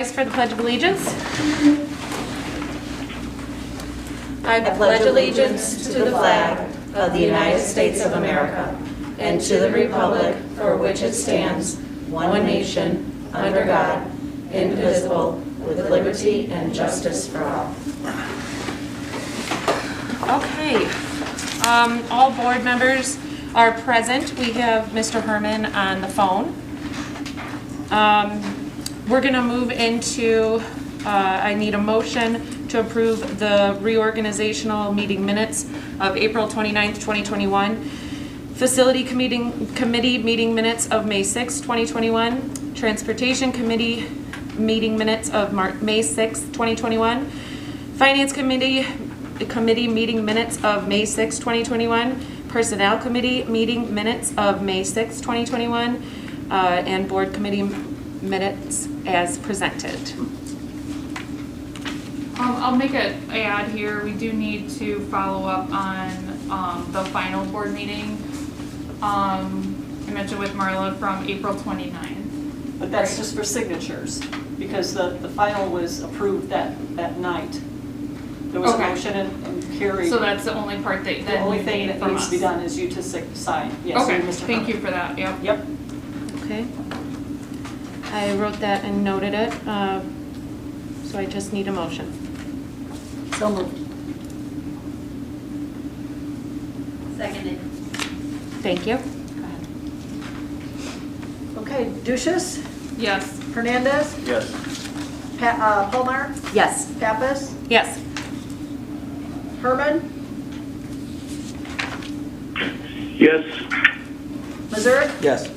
For the Pledge of Allegiance. I pledge allegiance to the flag of the United States of America and to the republic for which it stands, one nation, under God, indivisible, with liberty and justice for all. Okay. All board members are present. We have Mr. Herman on the phone. We're going to move into, I need a motion to approve the reorganizational meeting minutes of April 29th, 2021, Facility Committee meeting minutes of May 6th, 2021, Transportation Committee meeting minutes of May 6th, 2021, Finance Committee meeting minutes of May 6th, 2021, Personnel Committee meeting minutes of May 6th, 2021, and Board Committee minutes as presented. I'll make an add here. We do need to follow up on the final board meeting. I mentioned with Marla from April 29th. But that's just for signatures, because the final was approved that night. There was a motion and Carrie. So that's the only part that the only thing that needs to be done is you to sign. Yes, okay, Mr. thank you for that. Yep. Yep. Okay. I wrote that and noted it, so I just need a motion. So moved. Seconded. Thank you. Okay, Duchess, Yes. Hernandez, Yes. Palmer, Yes. Pappas, Yes. Herman, Yes. Missouri, Yes.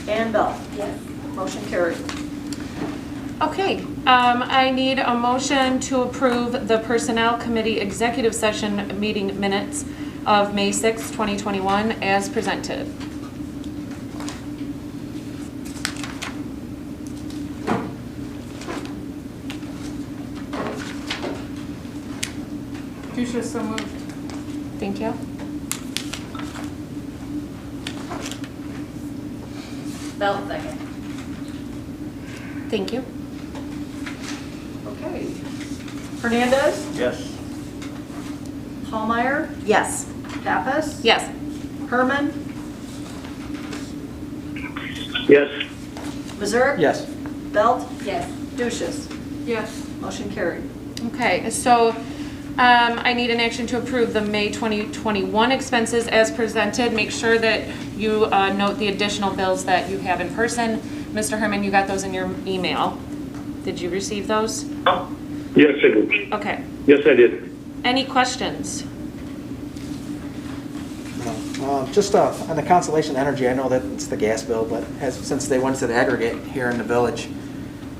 and Bell. Yes. Motion carried. Okay, I need a motion to approve the Personnel Committee Executive Session meeting minutes of May 6th, 2021 as presented. Dusha, so moved. Thank you. Belt second. Thank you. Okay. Hernandez, Yes. Hallmeyer, Yes. Pappas, Yes. Herman, Yes. Missouri, Yes. Belt, Yes. Duchess. Yes. Motion carried. Okay, so I need an action to approve the May 2021 expenses as presented. Make sure that you note the additional bills that you have in person. Mr. Herman, you got those in your email. Did you receive those? Yes, I did. Okay. Yes, I did. Any questions? Just on the Constellation Energy, I know that it's the gas bill, but since they went to the aggregate here in the village,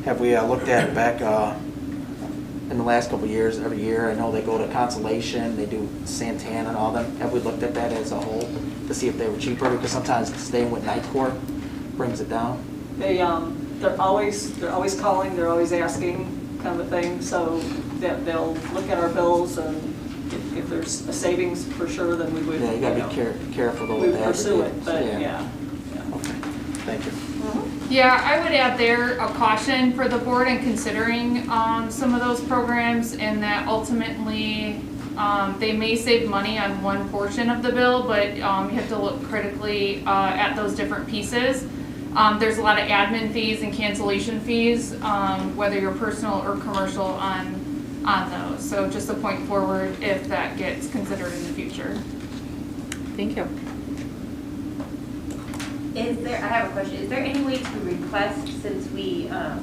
have we looked at it back in the last couple of years, every year? I know they go to Constellation, they do Santana and all them. Have we looked at that as a whole to see if they were cheaper? Because sometimes staying with Nightcore brings it down. They're always calling, they're always asking, kind of a thing, so they'll look at our bills, and if there's a savings for sure, then we would, Yeah, you gotta be careful though we with would the pursue it, aggregates. but yeah. Okay, thank you. Yeah, I would add there a caution for the board in considering some of those programs, and that ultimately they may save money on one portion of the bill, but you have to look critically at those different pieces. There's a lot of admin fees and cancellation fees, whether you're personal or commercial on those. So just a point forward if that gets considered in the future. Thank you. I have a question. Is there any way to request, since we are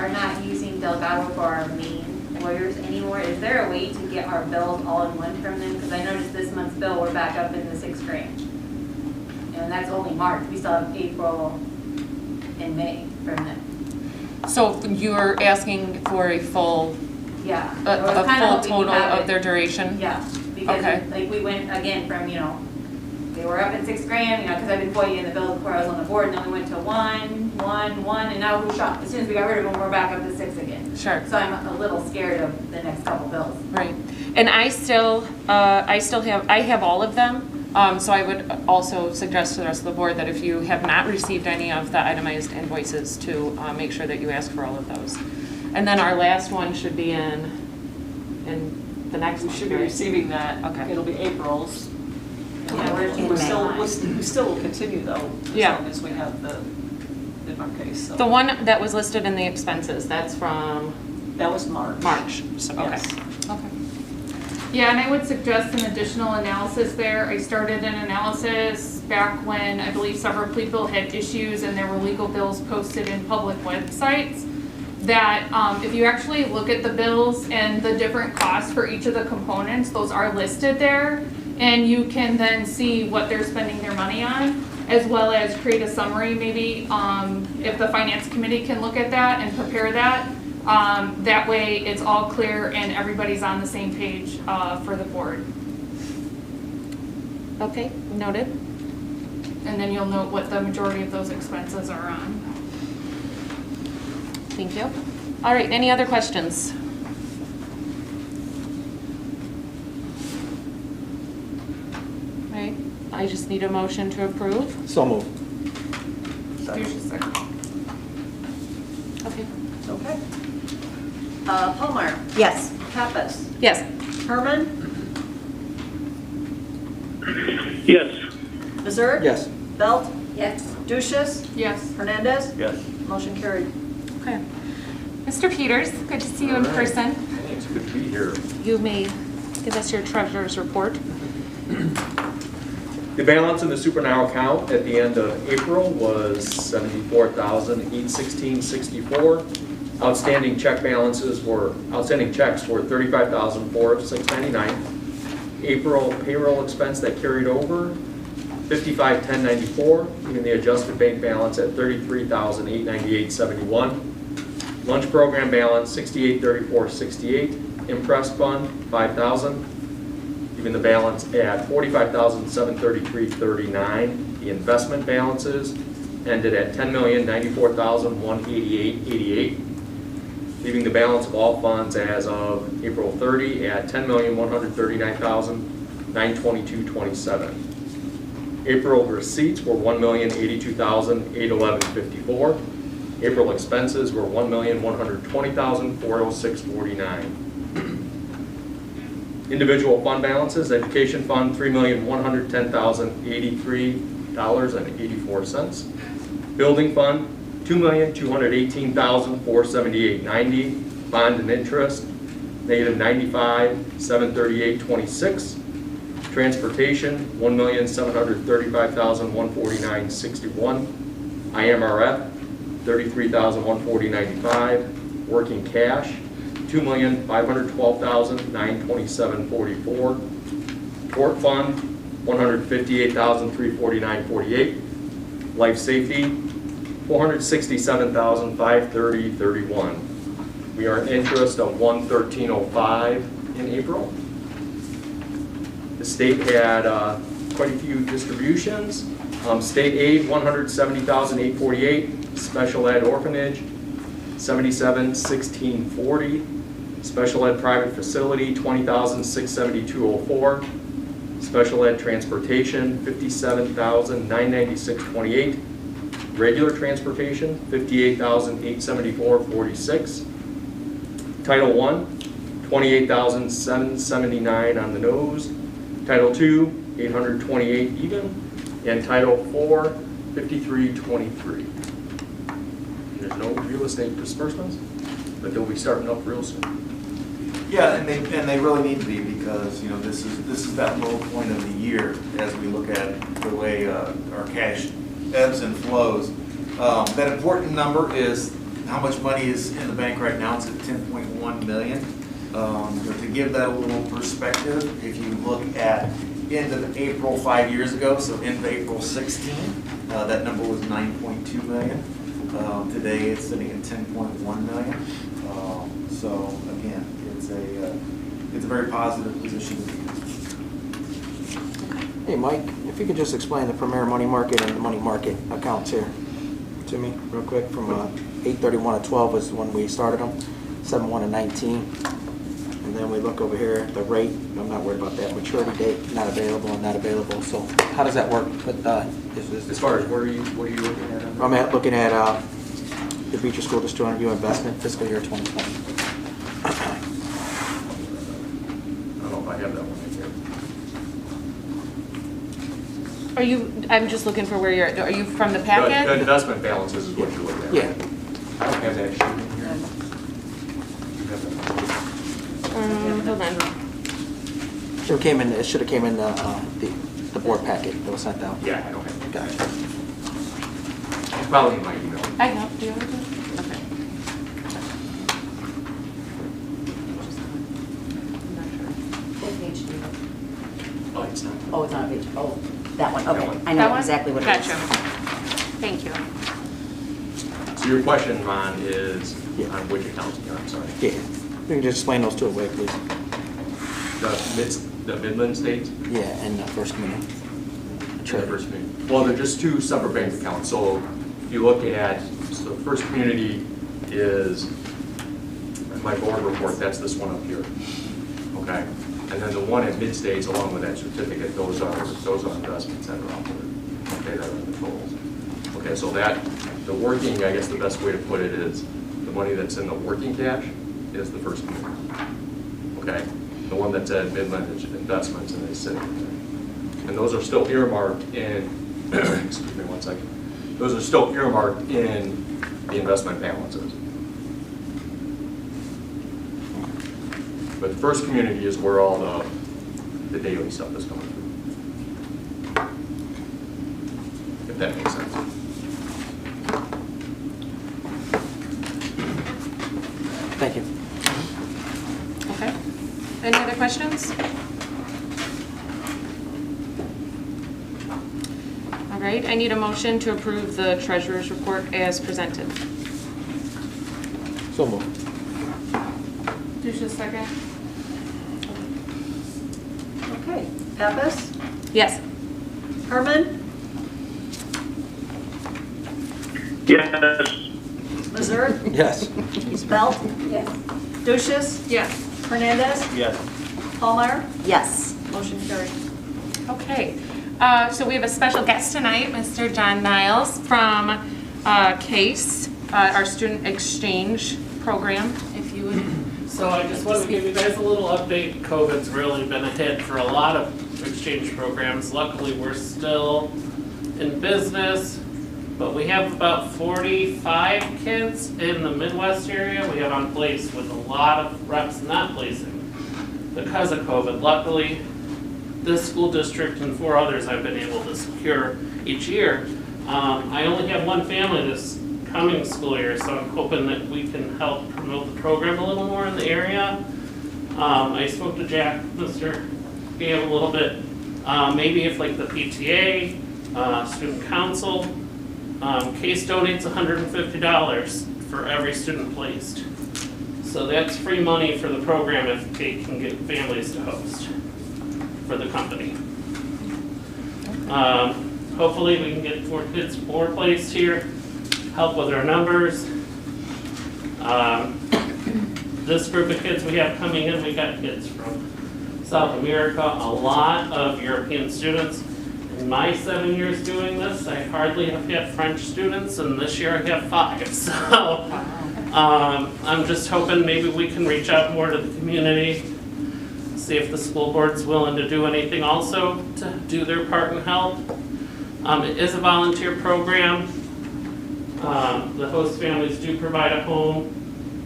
not using Delgado for our main lawyers anymore, is there a way to get our bills all in one from them? Because I noticed this month's bill, we're back up in the $6,000. And that's only March. We still have April and May from them. So you're asking for a full, Yeah. a full total of their duration? Yeah, because Okay. like we went again from, they were up at $6,000, because I've been quoting the bill before I was on the board, and then we went to one, and now who shot? As soon as we got rid of them, we're back up to 6 again. Sure. So I'm a little scared of the next couple bills. Right. And I have all of them. So I would also suggest to the rest of the board that if you have not received any of the itemized invoices, to make sure that you ask for all of those. And then our last one should be in the next We one, should be right? receiving that. Okay. It'll be April's. Yeah, we're in We still, May. we still will continue though, as Yeah. long as we have the mid-mark case. So The one that was listed in the expenses, that's from that was March. March, so, okay. Yes. Okay. Yeah, and I would suggest an additional analysis there. I started an analysis back when I believe several people had issues and there were legal bills posted in public websites. That if you actually look at the bills and the different costs for each of the components, those are listed there. And you can then see what they're spending their money on, as well as create a summary maybe, if the finance committee can look at that and prepare that. That way it's all clear and everybody's on the same page for the board. Okay, noted. And then you'll note what the majority of those expenses are on. Thank you. All right, any other questions? All right, I just need a motion to approve. So moved. Here's your second. Okay. Okay. Palmer, Yes. Pappas, Yes. Herman, Yes. Missouri? Yes. Belt, Yes. Duchess, Yes. Hernandez, Yes. motion carried. Okay. Mr. Peters, good to see you in person. It's good to be here. You may give us your treasurer's report. The balance in the supernow account at the end of April was $74,816.64. Outstanding checks were $35,406.99. April payroll expense that carried over, $55,1094, leaving the adjusted bank balance at $33,898.71. Lunch program balance, $68,3468. Impress fund, $5,000, leaving the balance at $45,733.39. The investment balances ended at $10,094,188.88, leaving the balance of all funds as of April 30 at $10,139,922.27. April receipts were $1,082,811.54. April expenses were $1,120,406.49. Individual fund balances, education fund, $3,110,083.84. Building fund, $2,218,478.90. Bond and interest, -$95,738.26. Transportation, $1,735,149.61. IMRF, $33,140.95. Working cash, $2,512,927.44. Tort fund, $158,349.48. Life safety, $467,530.31. We are in interest of $113.05 in April. The state had quite a few distributions. State aid, $170,848. Special ed orphanage, $77,1640. Special ed private facility, $20,672.04. Special ed transportation, $57,996.28. Regular transportation, $58,874.46. Title I, $28,779 on the nose. Title II, $828 even. And Title IV, $53.23. There's no real estate disbursements, but they'll be starting up real soon. Yeah, and they really need to be, because, you know, this is that low point of the year as we look at the way our cash ebbs and flows. That important number is how much money is in the bank right now. It's at 10.1 million. To give that a little perspective, if you look at end of April 5 years ago, so end of April 16, that number was 9.2 million. Today it's sitting at 10.1 million. So again, it's a very positive position to be in. Hey, Mike, if you could just explain the Premier Money Market and the money market accounts here to me real quick. From 8/31/12 was when we started them, 7/1/19. And then we look over here, the rate, I'm not worried about that, maturity date, not available and not available. So how does that work with, As far as what are you looking at? I'm looking at the Beecher School District review investment fiscal year 2020. I don't know if I have that one in here. Are you, I'm just looking for where are you from the The packet? investment balances is what you're looking at. Yeah. I don't have that sheet in here. You have that? Hold on. It should have came in the board packet that was sent out. Yeah, I don't have it. Got it. Probably in my email. I have, do you have it? Okay. What page do you have? Oh, it's not. Oh, it's on a page. Oh, that one. That Okay. one. I That know one? exactly what it Gotcha. is. Thank you. So your question, Ron, is Yeah. on which accounts here? I'm sorry. Yeah. You can just explain those two away, please. The Midland States? Yeah, and the first community. First Community. Well, they're just two separate bank accounts. So if you look at, so First Community is, my board report, that's this one up here. Okay? And then the one at Mid-States, along with that certificate, those are investments that are out there. Okay, that are in the totals. Okay, so that, the working, I guess the best way to put it is, the money that's in the working cash is the First Community. Okay? The one that's at Midland is investments, and they sit there. And those are still earmarked in, excuse me one second, those are still earmarked in the investment balances. But the First Community is where all the daily stuff is coming through. If that makes sense. Thank you. Okay. Any other questions? All right, I need a motion to approve the treasurer's report as presented. So moved. Just a second. Okay, Pappas, Yes. Herman, Yes. Missouri, Yes. Belt, Yes. Duchess, Yes. Hernandez, Yes. Paulmeyer, Yes. motion carried. Okay, so we have a special guest tonight, Mr. John Niles from CASE, our student exchange program, if you would. So I just wanted to give you guys a little update. COVID's really been a hit for a lot of exchange programs. Luckily, we're still in business, but we have about 45 kids in the Midwest area we have on place with a lot of reps not placing because of COVID. Luckily, this school district and 4 others I've been able to secure each year. I only have one family this coming school year, so I'm hoping that we can help promote the program a little more in the area. I spoke to Jack, Mr. Gale, a little bit. Maybe if like the PTA, student council, CASE donates $150 for every student placed. So that's free money for the program if they can get families to host for the company. Hopefully we can get 4 kids more placed here, help with our numbers. This group of kids we have coming in, we got kids from South America, a lot of European students. In my 7 years doing this, I hardly have had French students, and this year I have 5. So I'm just hoping maybe we can reach out more to the community, see if the school board's willing to do anything also to do their part and help. It is a volunteer program. The host families do provide a home,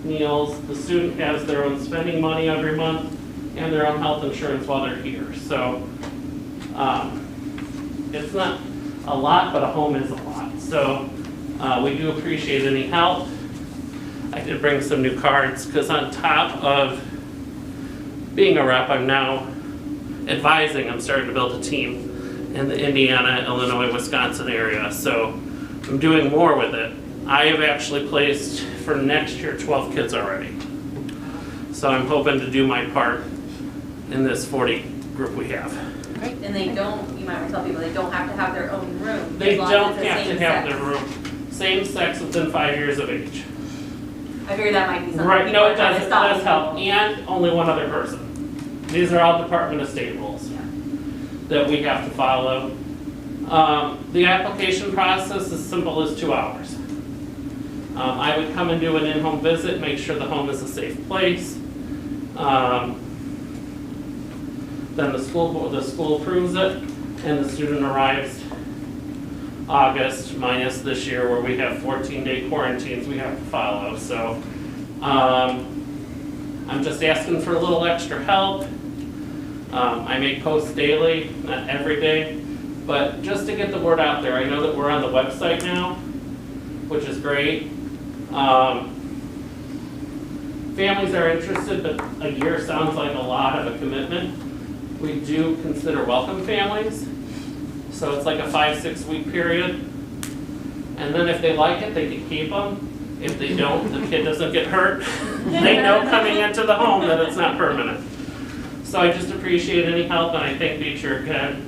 meals. The student has their own spending money every month and their own health insurance while they're here. So it's not a lot, but a home is a lot. So we do appreciate any help. I did bring some new cards because on top of being a rep, I'm now advising. I'm starting to build a team in the Indiana, Illinois, Wisconsin area. So I'm doing more with it. I have actually placed for next year 12 kids already. So I'm hoping to do my part in this 40 group we have. And they don't, you might want to tell people, they don't have to have their own room. They as long don't as it's the have to same have sex. their room. Same sex within 5 years of age. I figured that might be something. Right, no, it people are does, it trying to does stop help, people. and only one other person. These are all Department of State rules Yeah. that we have to follow. The application process is simple as 2 hours. I would come and do an in-home visit, make sure the home is a safe place. Then the school approves it, and the student arrives August, minus this year where we have 14-day quarantines we have to follow. So I'm just asking for a little extra help. I make posts daily, not every day, but just to get the word out there. I know that we're on the website now, which is great. Families are interested, but a year sounds like a lot of a commitment. We do consider welcome families, so it's like a 5-6 week period. And then if they like it, they can keep them. If they don't, the kid doesn't get hurt. They know coming into the home that it's not permanent. So I just appreciate any help, and I thank Beecher again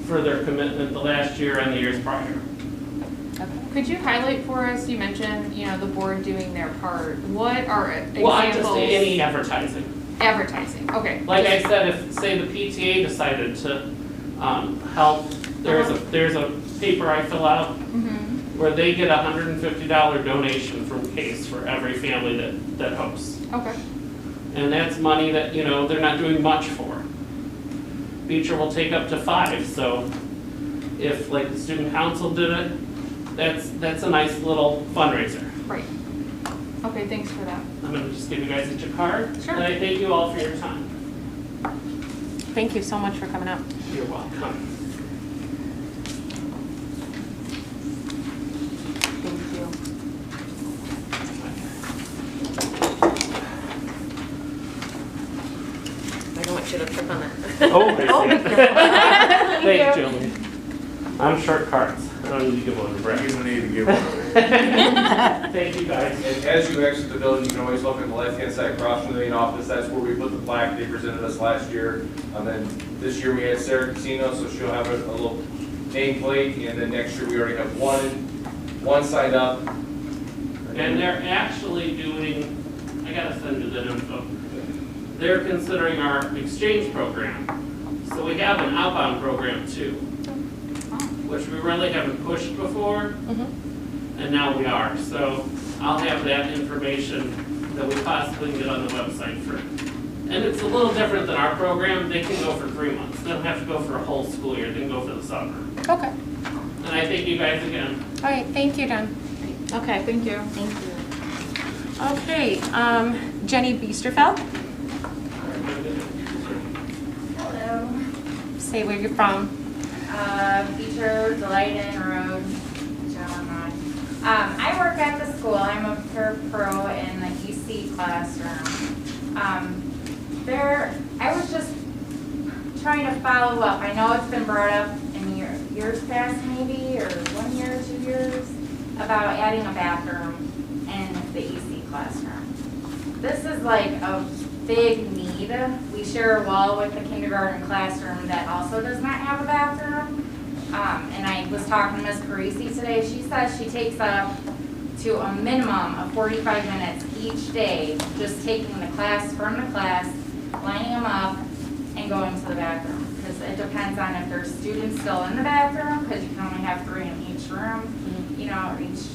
for their commitment the last year and the years prior. Could you highlight for us, you mentioned, the board doing their part. What are examples? Well, I just any advertising. Advertising, okay. Like I said, if, say, the PTA decided to help, there's a paper I fill out where they get a $150 donation from CASE for every family that hosts. Okay. And that's money that, they're not doing much for. Beecher will take up to 5, so if, like, the student council did it, that's a nice little fundraiser. Right. Okay, thanks for that. I'm gonna just give you guys each a card. Sure. And I thank you all for your time. Thank you so much for coming out. You're welcome. Thank you. I don't want you to trip on that. Oh, thanks, Julie. I'm short cards. I don't need to give one to Brett. You don't need to give one. Thank you, guys. And as you exit the building, you can always look at the left-hand side across from the main office. That's where we put the plaque they presented us last year. And then this year we had Sarah Casino, so she'll have a little nameplate. And then next year we already have one signed up. And they're actually doing, I gotta send you the info. They're considering our exchange program. So we have an outbound program too, which we really haven't pushed before. And now we are. So I'll have that information that we possibly can get on the website for. And it's a little different than our program. They can go for 3 months. They don't have to go for a whole school year. They can go for the summer. Okay. And I thank you guys again. All right, thank you, Jen. Okay. Thank you. Thank you. Okay, Jenny Biesterfeld, Hello. say where you're from. Beecher, Delighted Road, John. I work at the school. I'm a pro in the EC classroom. I was just trying to follow up. I know it's been brought up in years past maybe, or 1 year, 2 years, about adding a bathroom in the EC classroom. This is like a big need. We share a wall with the kindergarten classroom that also does not have a bathroom. And I was talking to Ms. Parisi today. She says she takes up to a minimum of 45 minutes each day, just taking the class from the class, lining them up, and going to the bathroom. Because it depends on if there's students still in the bathroom, because you can only have 3 in each room, or each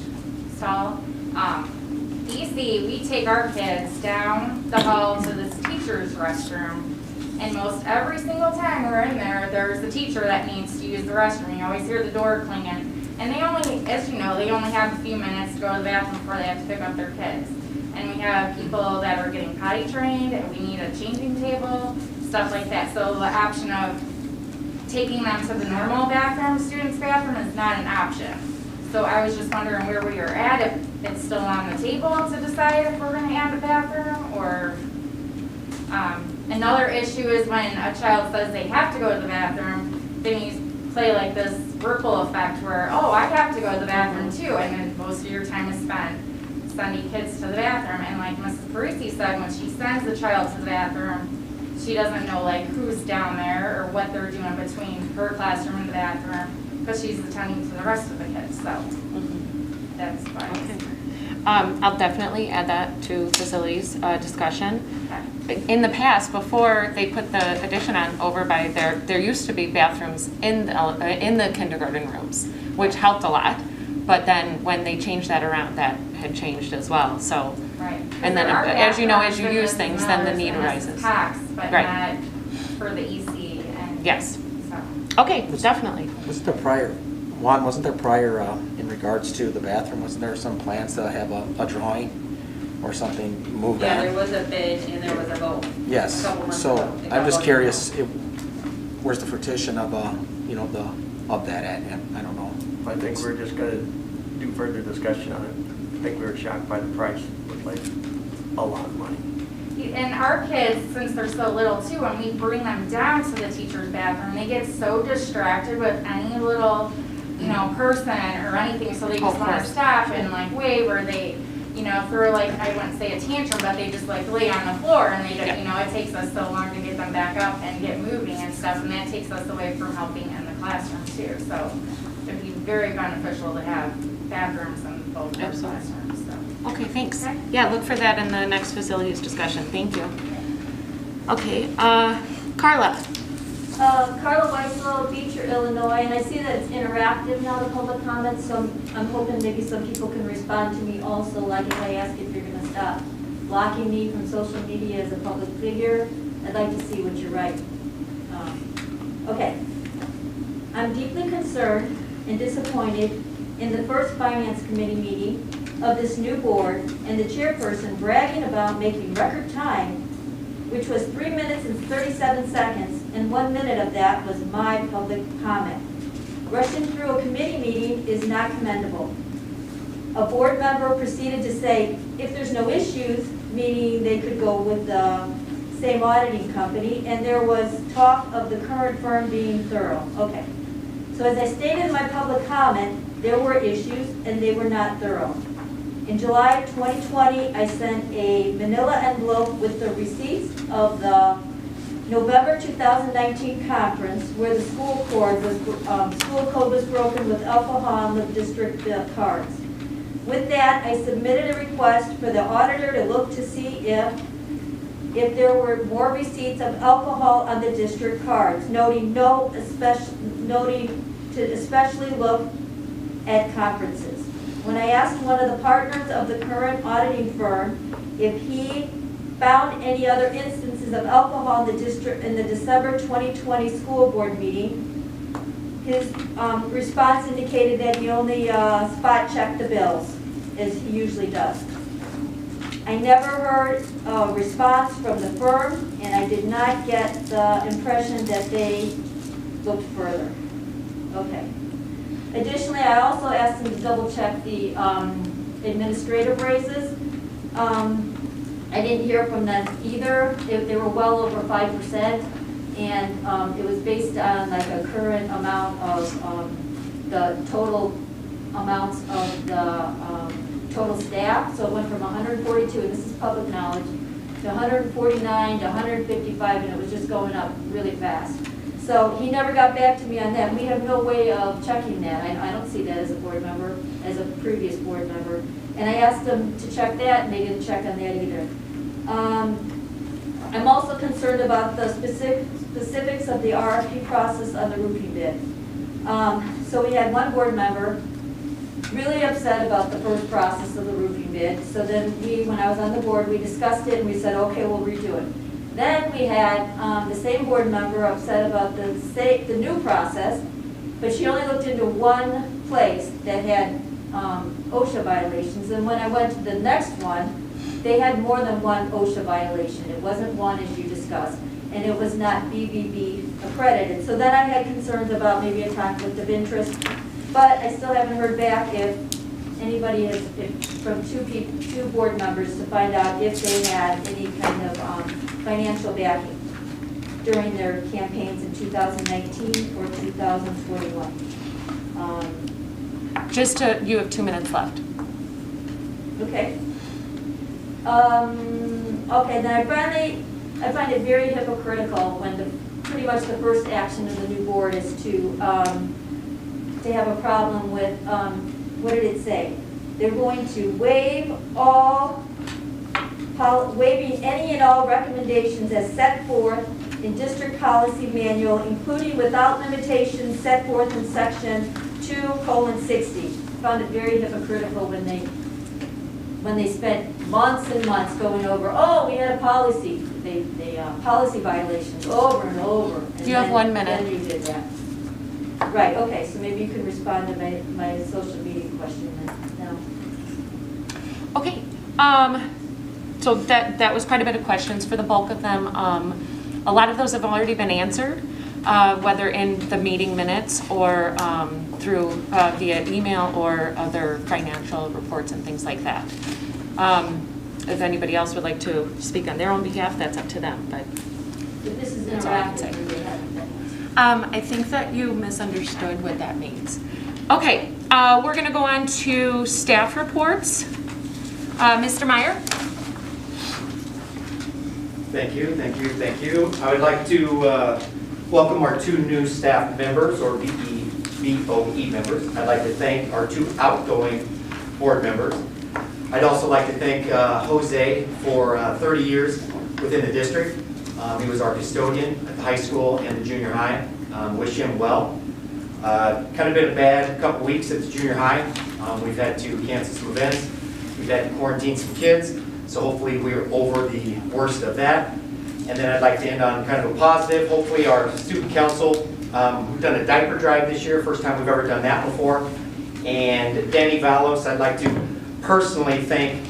stall. EC, we take our kids down the hall to this teacher's restroom, and most every single time we're in there, there's a teacher that needs to use the restroom. You always hear the door clanging. And they only, as you know, they only have a few minutes to go to the bathroom before they have to pick up their kids. And we have people that are getting potty trained, and we need a changing table, stuff like that. So the option of taking them to the normal bathroom, student's bathroom, is not an option. So I was just wondering where we are at, if it's still on the table to decide if we're gonna add a bathroom, or another issue is when a child says they have to go to the bathroom, then you play like this ripple effect where, oh, I have to go to the bathroom too, and then most of your time is spent sending kids to the bathroom. And like Mrs. Parisi said, when she sends the child to the bathroom, she doesn't know like who's down there or what they're doing between her classroom and the bathroom, because she's attending to the rest of the kids, so that's fine. Okay. I'll definitely add that to facilities discussion. In the past, before they put the addition on over by there used to be bathrooms in the kindergarten rooms, which helped a lot. But then when they changed that around, that had changed as well, so. Right. And then, as you know, as you use things, then the need arises. Tax, but Right. not for the EC and. Yes. So. Okay, definitely. Wasn't there prior, in regards to the bathroom, wasn't there some plans to have a drawing or something moved on? Yeah, there was a bid and there was a vote. Yes, a couple months so ago. It got I'm just voted curious, down. where's the fruition of, of that at? I don't know. I think we're just gonna do further discussion on it. I think we were shocked by the price. It looked like a lot of money. And our kids, since they're so little too, when we bring them down to the teacher's bathroom, they get so distracted with any little, person or anything, so they just want to stop and like wave, or they, throw like, I wouldn't say a tantrum, but they just like lay on the floor, and they, it takes us so long to get them back up and get moving and stuff, and that takes us away from helping in the classroom too. So it'd be very beneficial to have bathrooms in both their classrooms. So. Okay, thanks. Okay. Yeah, look for that in the next facilities discussion. Thank you. Okay, Carla. Carla Weissel, Beecher, Illinois, and I see that it's interactive now, the public comments, so I'm hoping maybe some people can respond to me also, like if I ask if you're going to stop blocking me from social media as a public figure. I'd like to see what you write. Okay. I'm deeply concerned and disappointed in the first Finance Committee meeting of this new board and the chairperson bragging about making record time, which was 3 minutes and 37 seconds, and 1 minute of that was my public comment. Rushing through a committee meeting is not commendable. A board member proceeded to say, if there's no issues, meaning they could go with the same auditing company, and there was talk of the current firm being thorough. Okay. So as I stated in my public comment, there were issues, and they were not thorough. In July 2020, I sent a manila envelope with the receipts of the November 2019 conference where the school code was broken with alcohol on the district cards. With that, I submitted a request for the auditor to look to see if there were more receipts of alcohol on the district cards, noting to especially look at conferences. When I asked one of the partners of the current auditing firm if he found any other instances of alcohol in the district in the December 2020 school board meeting, his response indicated that he only spot checked the bills, as he usually does. I never heard a response from the firm, and I did not get the impression that they looked further. Okay. Additionally, I also asked them to double check the administrative raises. I didn't hear from them either. They were well over 5%, and it was based on like a current amount of the total amounts of the total staff. So it went from 142, and this is public knowledge, to 149 to 155, and it was just going up really fast. So he never got back to me on that. We have no way of checking that. I don't see that as a board member, as a previous board member. And I asked them to check that, and they didn't check on that either. I'm also concerned about the specifics of the RFP process on the roofing bid. So we had one board member really upset about the first process of the roofing bid. So then when I was on the board, we discussed it, and we said, okay, we'll redo it. Then we had the same board member upset about the new process, but she only looked into one place that had OSHA violations. And when I went to the next one, they had more than one OSHA violation. It wasn't one as you discussed, and it was not BBB accredited. So then I had concerns about maybe a conflict of interest, but I still haven't heard back if anybody has, from two board members to find out if they had any kind of financial backing during their campaigns in 2019 or 2021. You have 2 minutes left. Okay. Okay, then I find it very hypocritical when pretty much the first action of the new board is to have a problem with, what did it say? They're going to waiving any and all recommendations as set forth in district policy manual, including without limitations set forth in section 2:60. Found it very hypocritical when they spent months and months going over, oh, we had a policy, policy violations over and over. And You have then- 1 minute. Then you did that. Right, okay, so maybe you can respond to my social media question then. No. Okay, so that was quite a bit of questions for the bulk of them. A lot of those have already been answered, whether in the meeting minutes or through via email or other financial reports and things like that. If anybody else would like to speak on their own behalf, that's up to them, but But this is that's all I can say. interactive, they haven't been. I think that you misunderstood what that means. Okay, we're gonna go on to staff reports. Mr. Meyer? Thank you, thank you, thank you. I would like to welcome our 2 new staff members, or BOE members. I'd like to thank our 2 outgoing board members. I'd also like to thank Jose for 30 years within the district. He was our custodian at the high school and the junior high. Wish him well. Kind of been a bad couple weeks at the junior high. We've had to cancel some events. We've had to quarantine some kids. So hopefully we're over the worst of that. And then I'd like to end on kind of a positive. Hopefully our student council, we've done a diaper drive this year. First time we've ever done that before. And Danny Valos, I'd like to personally thank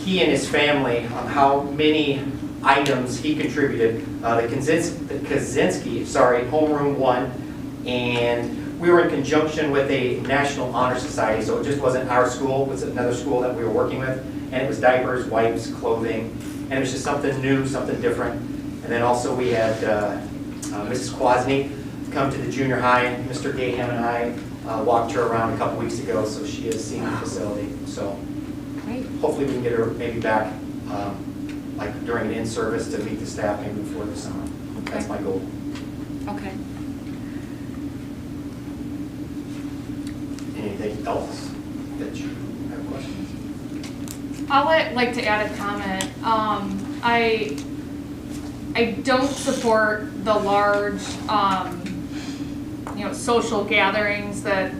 he and his family on how many items he contributed. The Kaczynski, homeroom 1, and we were in conjunction with a National Honor Society, so it just wasn't our school, it was another school that we were working with, and it was diapers, wipes, clothing, and it was just something new, something different. And then also we had Mrs. Kwasny come to the junior high. Mr. Gaham and I walked her around a couple weeks ago, so she has seen the facility. So hopefully we can get her maybe back like during an in-service to meet the staff maybe before the summer. Okay. That's my goal. Okay. Anything else that you have questions? I'll like to add a comment. I don't support the large, social gatherings that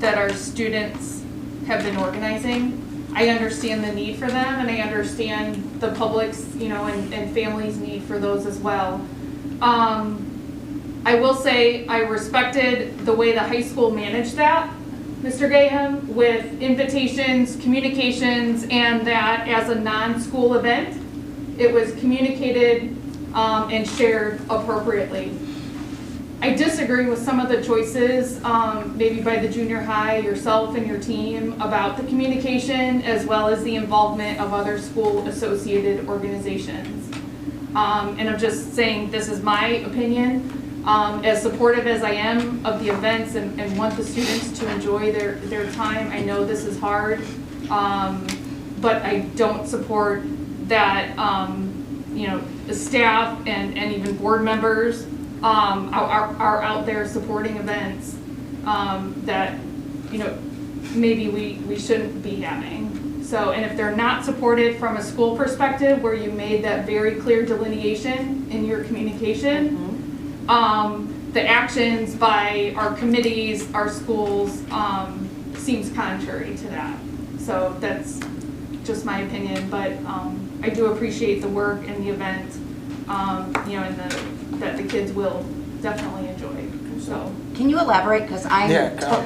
our students have been organizing. I understand the need for them, and I understand the public's, and families' need for those as well. I will say I respected the way the high school managed that, Mr. Gaham, with invitations, communications, and that as a non-school event, it was communicated and shared appropriately. I disagree with some of the choices, maybe by the junior high, yourself and your team, about the communication as well as the involvement of other school-associated organizations. And I'm just saying this is my opinion. As supportive as I am of the events and want the students to enjoy their time, I know this is hard, but I don't support that, the staff and even board members are out there supporting events that, maybe we shouldn't be having. So, and if they're not supported from a school perspective, where you made that very clear delineation in your communication, the actions by our committees, our schools, seems contrary to that. So that's just my opinion, but I do appreciate the work and the event, and that the kids will definitely enjoy. So. Can you elaborate, because I'm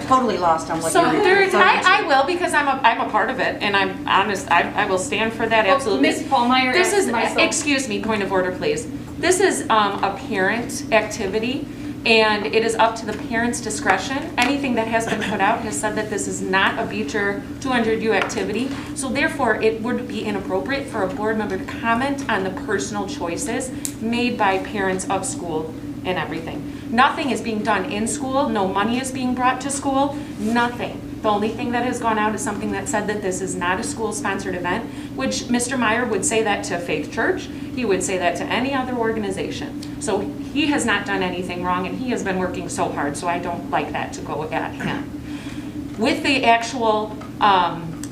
totally lost on what So you're there, referring to. I will, because I'm a part of it, and I'm honest, I will stand for that, absolutely. Ms. Paulmeyer, This is, myself. excuse me, point of order, please. This is a parent activity, and it is up to the parent's discretion. Anything that has been put out has said that this is not a Beecher 200U activity, so therefore it would be inappropriate for a board member to comment on the personal choices made by parents of school and everything. Nothing is being done in school, no money is being brought to school, nothing. The only thing that has gone out is something that said that this is not a school-sponsored event, which Mr. Meyer would say that to Faith Church, he would say that to any other organization. So he has not done anything wrong, and he has been working so hard, so I don't like that to go at him. with the actual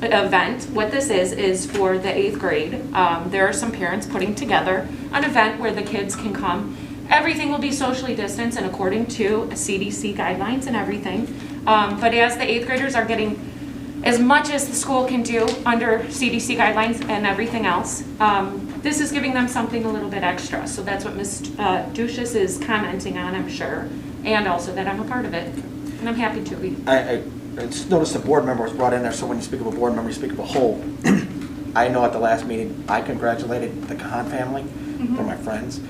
event, what this is for the 8th grade. There are some parents putting together an event where the kids can come. Everything will be socially distanced and according to CDC guidelines and everything. But as the 8th graders are getting as much as the school can do under CDC guidelines and everything else, this is giving them something a little bit extra. So that's what Ms. Duchess is commenting on, I'm sure, and also that I'm a part of it. And I'm happy to be. I just noticed the board member was brought in there, so when you speak of a board member, you speak of a whole. I know at the last meeting, I congratulated the Kahan family. They're my friends.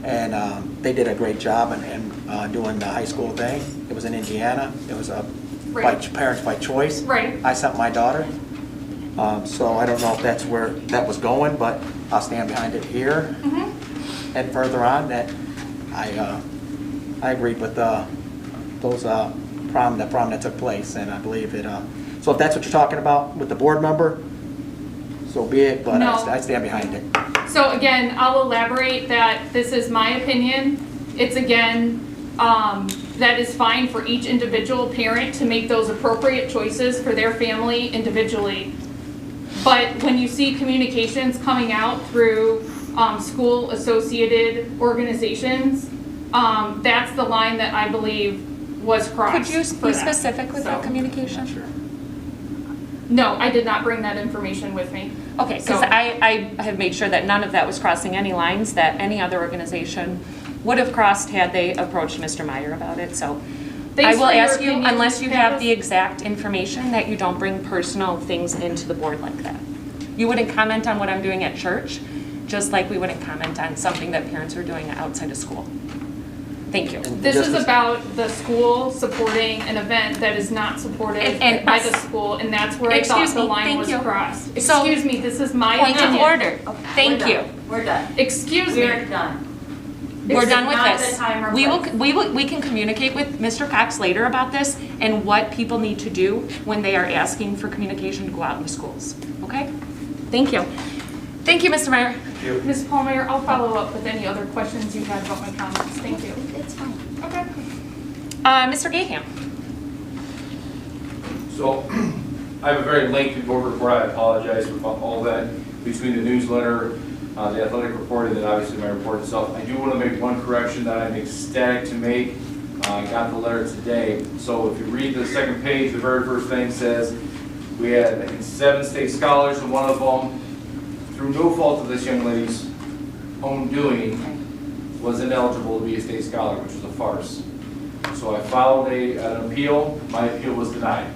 And they did a great job in doing the high school day. It was in Indiana. It was parents by choice. Right. I sent my daughter. So I don't know if that's where that was going, but I'll stand behind it here. And further on, that I agreed with those prom that took place, and I believe it. So if that's what you're talking about with the board member, so be it. But No. I stand behind it. So again, I'll elaborate that this is my opinion. It's again, that is fine for each individual parent to make those appropriate choices for their family individually. But when you see communications coming out through school associated organizations, that's the line that I believe was crossed. Could you for be that. specific with that communication? Sure. No, I did not bring that information with me. Okay, because So- I have made sure that none of that was crossing any lines that any other organization would have crossed had they approached Mr. Meyer about it, so. I Thanks will for your ask you, opinion, unless you have Travis. the exact information, that you don't bring personal things into the board like that. You wouldn't comment on what I'm doing at church, just like we wouldn't comment on something that parents are doing outside of school. Thank you. This is about the school supporting an event that is not supported And by us. the school, and that's where I thought Excuse the me, line thank was you. crossed. So- Excuse me, this is my Point of opinion. order. Thank you. We're done. Excuse me. We're done. We're This done is with not this. the time or We place. we can communicate with Mr. Cox later about this and what people need to do when they are asking for communication to go out into schools. Okay? Thank you. Thank you, Mr. Meyer. Ms. Palmer, I'll follow up with any other questions you had about my comments. Thank you. It's fine. Okay. Mr. Gaham. So, I have a very lengthy board report. I apologize for all that between the newsletter, the athletic report, and then obviously my report itself. I do want to make one correction that I'm ecstatic to make. I got the letter today. So if you read the second page, the very first thing says we had, I think, 7 state scholars, and one of them, through no fault of this young lady's own doing, was ineligible to be a state scholar, which was a farce. So I filed an appeal. My appeal was denied.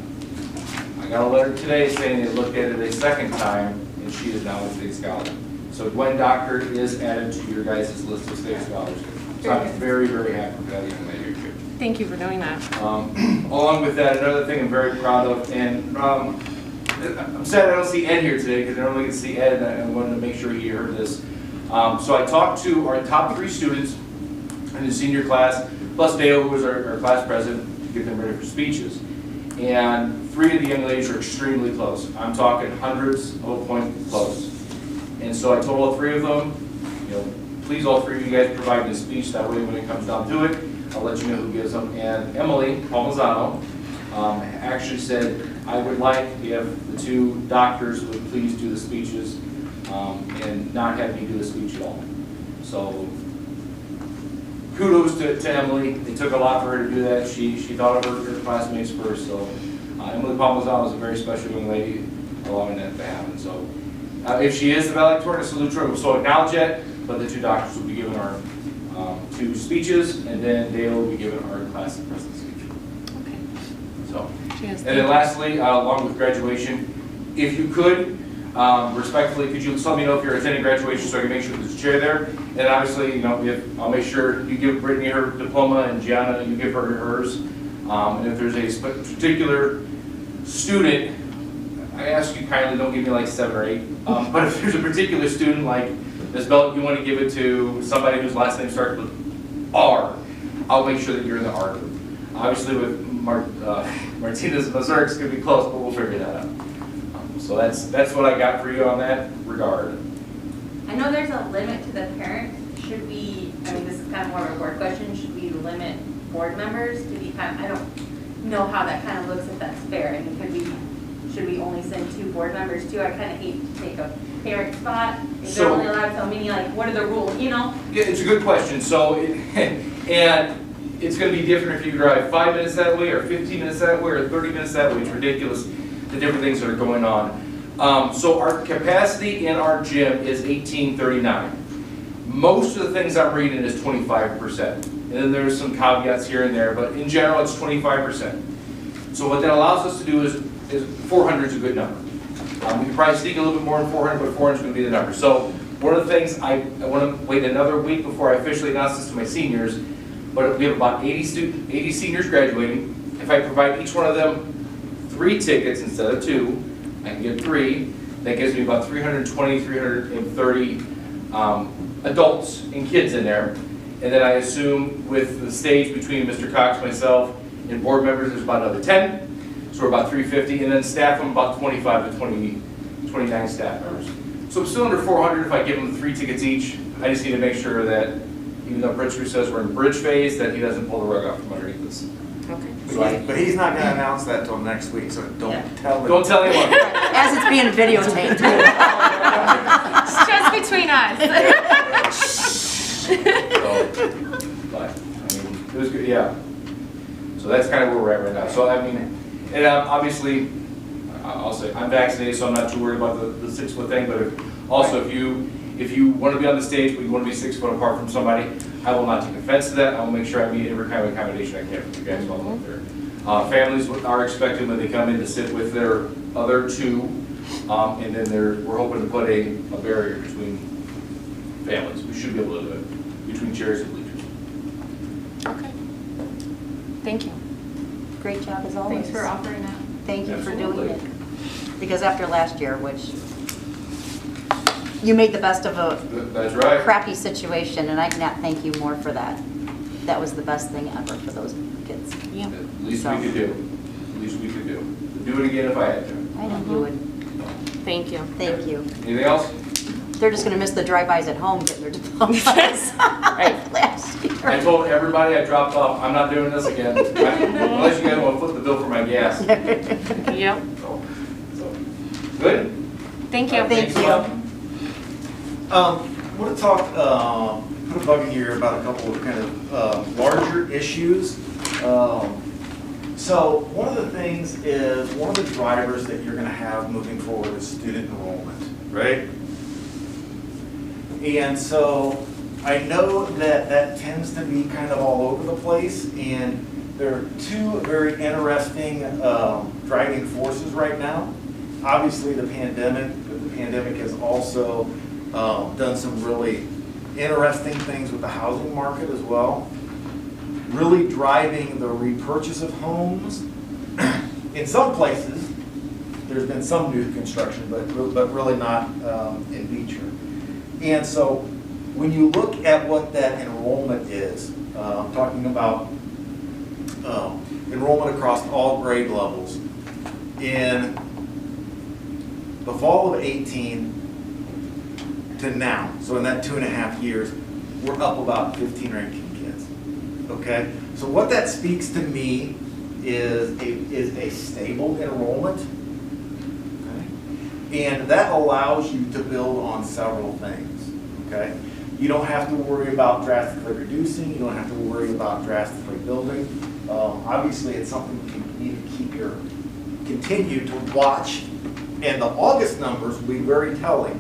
I got a letter today saying they looked at it a second time, and she is now a state scholar. So Gwen Doctor is added to your guys' list of state scholars. So I'm very, very happy with that young lady. Thank you for doing that. Along with that, another thing I'm very proud of, and I'm sad I don't see Ed here today because I normally get to see Ed, and I wanted to make sure he heard this. So I talked to our top 3 students in the senior class, plus Dale, who was our class president, to get them ready for speeches. And 3 of the young ladies are extremely close. I'm talking hundreds of a point close. And so I told all 3 of them, please all 3 of you guys provide me a speech. That way when it comes down to it, I'll let you know who gives them. And Emily Palmazzano actually said, I would like if the 2 doctors would please do the speeches and not have me do the speech at all. So kudos to Emily. It took a lot for her to do that. She thought of her classmates first. So Emily Palmazzano is a very special young lady, allowing that to happen. So if she is the valedictorian, salute her. So acknowledge it, but the 2 doctors will be given our 2 speeches, and then Dale will be given our class president speech. Okay. So, Cheers. and then lastly, along with graduation, if you could, respectfully, could you just let me know if you're attending graduation so I can make sure there's a chair there? And obviously, I'll make sure you give Brittany her diploma and Gianna, you give her hers. And if there's a particular student, I ask you kindly, don't give me like 7 or 8. But if there's a particular student like Ms. Bell, you want to give it to somebody whose last name starts with R, I'll make sure that you're in the R group. Obviously with Martinez and Mazurk, it's going to be close, but we'll figure that out. So that's what I got for you on that regard. I know there's a limit to the parent. Should we, I mean, this is kind of more of a board question, should we limit board members to be kind of, I don't know how that kind of looks, if that's fair. I mean, should we only send 2 board members too? I kind of hate to take a parent spot. If they're So- only allowed so many, like, what are the rules, you know? Yeah, it's a good question. So, and it's gonna be different if you drive 5 minutes that way, or 15 minutes that way, or 30 minutes that way. It's ridiculous, the different things that are going on. So our capacity in our gym is 1839. Most of the things I'm reading is 25%. And then there's some caveats here and there, but in general, it's 25%. So what that allows us to do is 400 is a good number. We could probably sneak a little bit more than 400, but 400 is going to be the number. So one of the things, I want to wait another week before I officially announce this to my seniors, but we have about 80 seniors graduating. If I provide each one of them 3 tickets instead of 2, I can get 3. That gives me about 320, 330 adults and kids in there. And then I assume with the stage between Mr. Cox, myself, and board members, there's about another 10. So we're about 350, and then staff them about 25 to 29 staff members. So I'm still under 400 if I give them 3 tickets each. I just need to make sure that, even though Pritzker says we're in bridge phase, that he doesn't pull the rug out from underneath us. Okay. But he's not gonna announce that till next week, so don't tell him. Don't tell anyone. As it's being videotaped. It's just between us. So, but, I mean, it was good, yeah. So that's kind of where we're at right now. So, I mean, and obviously, I'll say, I'm vaccinated, so I'm not too worried about the 6-foot thing, but if you want to be on the stage, but you want to be 6 foot apart from somebody, I will not take offense to that. I will make sure I meet every kind of accommodation I can for you guys while I'm up there. Families are expected when they come in to sit with their other 2, and then we're hoping to put a barrier between families. We should be able to do it, between chairs and bleachers. Okay. Thank you. Great job as always. Thanks for offering that. Thank you for doing Absolutely. it. Because after last year, which you made the best of a That's right. crappy situation, and I cannot thank you more for that. That was the best thing ever for those kids. Yeah. At least we could do. At least we could do. Do it again if I had to. I know you would. Thank you. Thank you. Anything else? They're just gonna miss the drive-bys at home getting their diplomas. Right. Last year. I told everybody I dropped off, I'm not doing this again. Unless you guys want to flip the bill for my gas. Yep. So, good? Thank you. Thank you. I want to talk, put a bug in here about a couple of kind of larger issues. So one of the things is, one of the drivers that you're going to have moving forward is student enrollment, right? And so I know that that tends to be kind of all over the place, and there are 2 very interesting driving forces right now. Obviously the pandemic, but the pandemic has also done some really interesting things with the housing market as well. Really driving the repurchase of homes. In some places, there's been some new construction, but really not in Beecher. And so when you look at what that enrollment is, I'm talking about enrollment across all grade levels. In the fall of 18 to now, so in that 2.5 years, we're up about 15 or 18 kids. Okay, so what that speaks to me is a stable enrollment, okay? And that allows you to build on several things, okay? You don't have to worry about drastically reducing, you don't have to worry about drastically building. Obviously, it's something you need to continue to watch, and the August numbers will be very telling,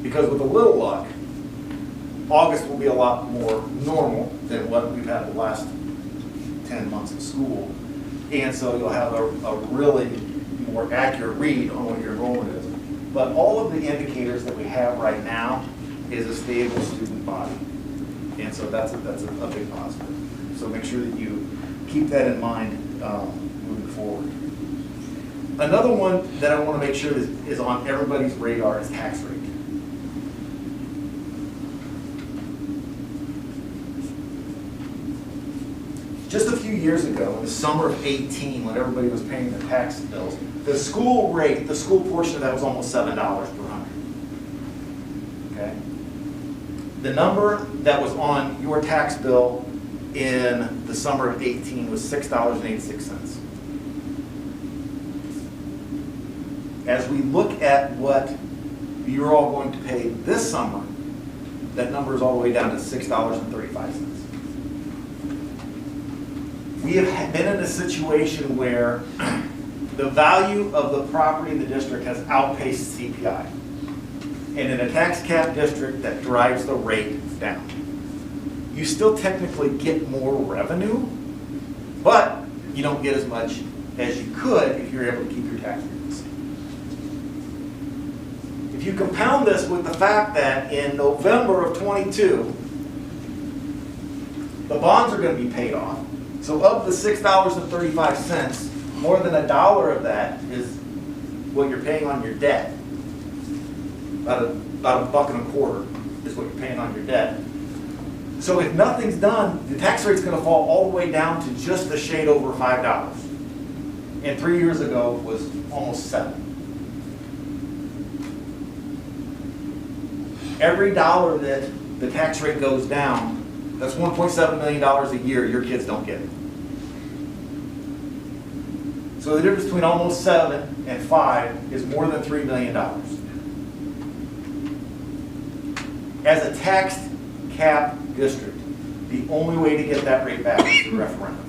because with a little luck, August will be a lot more normal than what we've had the last 10 months of school. And so you'll have a really more accurate read on what your enrollment is. But all of the indicators that we have right now is a stable student body. And so that's a big positive. So make sure that you keep that in mind moving forward. Another one that I want to make sure is on everybody's radar is tax rate. Just a few years ago, in the summer of 18, when everybody was paying their tax bills, the school rate, the school portion of that was almost $7 per 100. Okay? The number that was on your tax bill in the summer of 18 was $6.86. As we look at what you're all going to pay this summer, that number is all the way down to $6.35. We have been in a situation where the value of the property in the district has outpaced CPI. And in a tax cap district, that drives the rate down. You still technically get more revenue, but you don't get as much as you could if you're able to keep your tax rates. If you compound this with the fact that in November of 22, the bonds are going to be paid off. So of the $6.35, more than $1 of that is what you're paying on your debt. About $1.25 is what you're paying on your debt. So if nothing's done, the tax rate's going to fall all the way down to just a shade over $5. And 3 years ago was almost $7. Every dollar that the tax rate goes down, that's $1.7 million a year your kids don't get. So the difference between almost 7 and 5 is more than $3 million. As a taxed cap district, the only way to get that rate back is through referendum.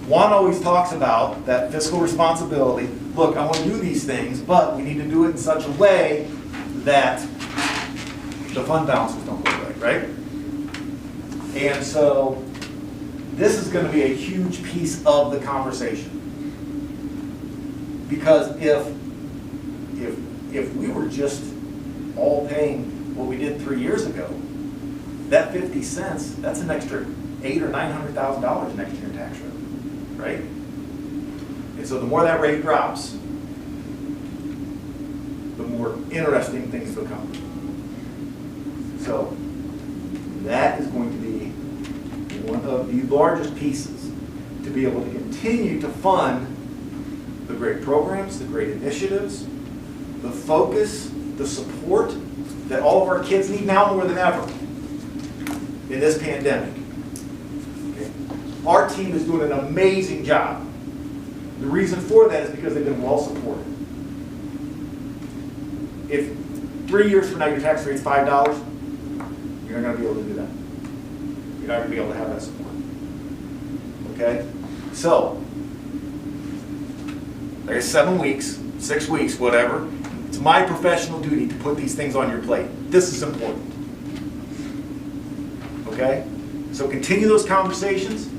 Juan always talks about that fiscal responsibility. Look, I want to do these things, but we need to do it in such a way that the fund balances don't go away, right? And so this is going to be a huge piece of the conversation. Because if we were just all paying what we did 3 years ago, that 50 cents, that's an extra $800,000 or $900,000 next year in tax revenue, right? And so the more that rate drops, the more interesting things become. So that is going to be one of the largest pieces to be able to continue to fund the great programs, the great initiatives, the focus, the support that all of our kids need now more than ever in this pandemic. Okay. Our team is doing an amazing job. The reason for that is because they've been well supported. If 3 years from now your tax rate's $5, you're not going to be able to do that. You're not going to be able to have that support. Okay? So, I guess 7 weeks, 6 weeks, whatever. It's my professional duty to put these things on your plate. This is important. Okay? So continue those conversations.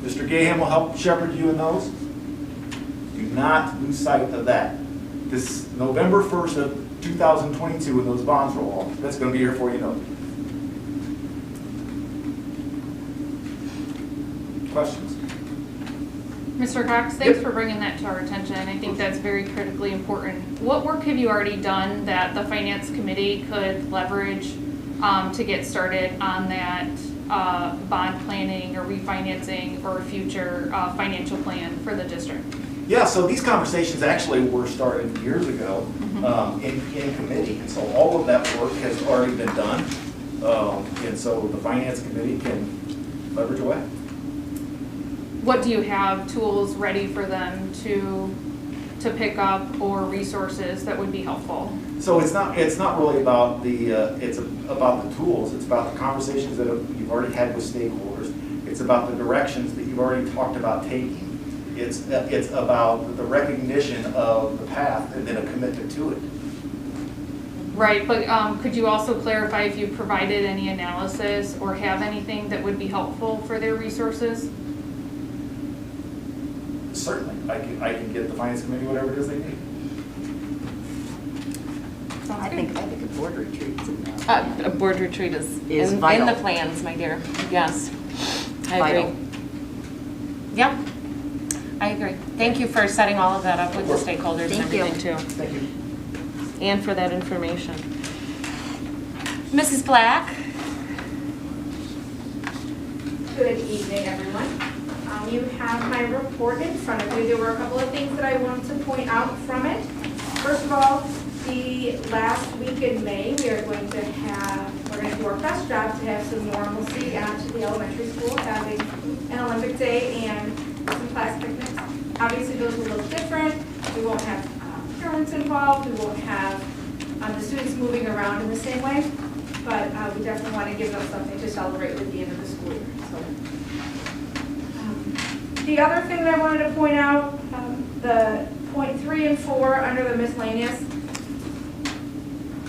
Mr. Gaham will help shepherd you in those. Do not lose sight of that. This November 1st of 2022 when those bonds roll off, that's going to be here before you know it. Questions? Mr. Cox, thanks for bringing that to our attention. I think that's very critically important. What work have you already done that the Finance Committee could leverage to get started on that bond planning or refinancing or future financial plan for the district? Yeah, so these conversations actually were started years ago in committee. And so all of that work has already been done. And so the Finance Committee can leverage away. What do you have tools ready for them to pick up or resources that would be helpful? So it's not really about it's about the tools. It's about the conversations that you've already had with stakeholders. It's about the directions that you've already talked about taking. It's about the recognition of the path and then a commitment to it. Right, but could you also clarify if you provided any analysis or have anything that would be helpful for their resources? Certainly, I can get the Finance Committee whatever it is they need. I think a board retreat. A board retreat is in vital. the plans, my dear. Yes, I Vital. agree. Yep, I agree. Thank you for setting all of that up with the stakeholders and Thank you. everything too. Thank you. And for that information. Mrs. Black? Good evening, everyone. You have my report in front of you. There were a couple of things that I wanted to point out from it. First of all, the last week in May, we're going to do our best job to have some normalcy at the elementary school, having an Olympic Day and some class picnics. Obviously, those will look different. We won't have parents involved. We won't have the students moving around in the same way. But we definitely want to give them something to celebrate with the end of the school year. So, the other thing that I wanted to point out, the point 3 and 4 under the miscellaneous.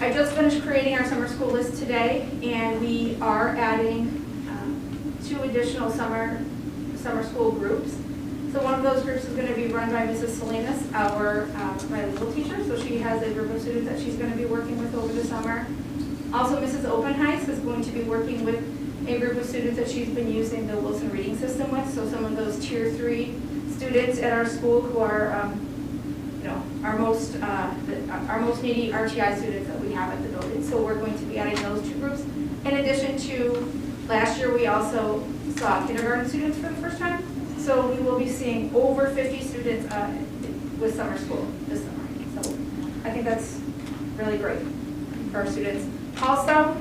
I just finished creating our summer school list today, and we are adding 2 additional summer school groups. So one of those groups is going to be run by Mrs. Salinas, our bilingual teacher. So she has a group of students that she's going to be working with over the summer. Also, Mrs. Openheis is going to be working with a group of students that she's been using the Wilson Reading System with. So some of those Tier 3 students at our school who are, our most needy RTI students that we have at the building. So we're going to be adding those 2 groups. In addition to last year, we also saw kindergarten students for the first time. So we will be seeing over 50 students with summer school this summer. So I think that's really great for our students. Also,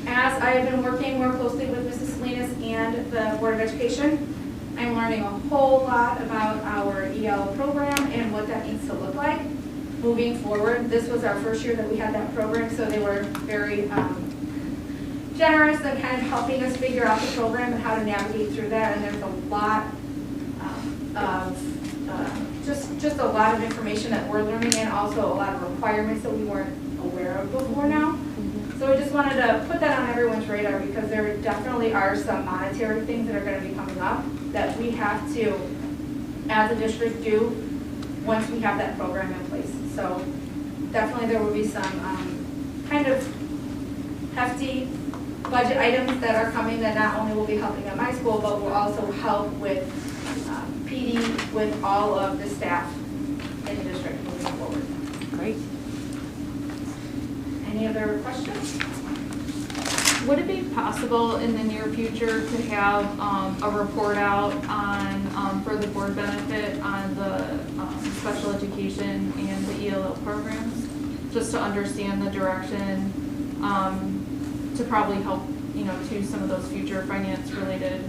as I have been working more closely with Mrs. Salinas and the Board of Education, I'm learning a whole lot about our EL program and what that needs to look like moving forward. This was our first year that we had that program, so they were very generous and kind of helping us figure out the program and how to navigate through that. And there's a lot of just a lot of information that we're learning, and also a lot of requirements that we weren't aware of before now. So we just wanted to put that on everyone's radar, because there definitely are some monetary things that are going to be coming up that we have to, as a district, do once we have that program in place. So definitely there will be some kind of hefty budget items that are coming that not only will be helping at my school, but will also help with PD, with all of the staff in the district moving forward. Great. Any other questions? Would it be possible in the near future to have a report out on, for the board benefit, on the special education and the ELL programs? Just to understand the direction, to probably help, to some of those future finance-related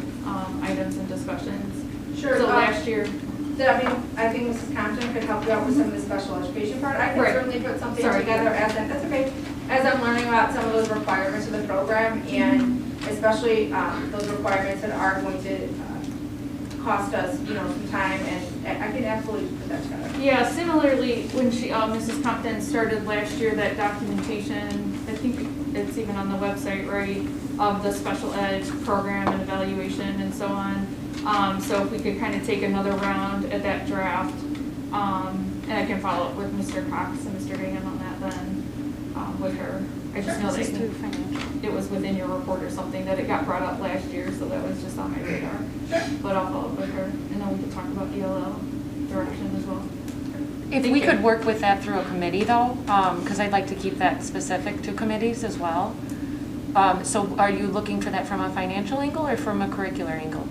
items and discussions. Sure. So last year. I think Mrs. Compton could help you out with some of the special education part. I can certainly put something together that's okay. As I'm learning about some of those requirements of the program, and especially those requirements that are going to cost us, some time, and I can absolutely put that together. Yeah, similarly, when Mrs. Compton started last year, that documentation, I think it's even on the website, right, of the special ed program and evaluation and so on. So if we could kind of take another round at that draft, and I can follow up with Mr. Cox and Mr. Van on that then, with her. I just know that it was within your report or something, that it got brought up last year, so that was just on my radar. But I'll follow up with her, and then we can talk about ELL direction as well. If we could work with that through a committee though, because I'd like to keep that specific to committees as well. So are you looking for that from a financial angle or from a curricular angle?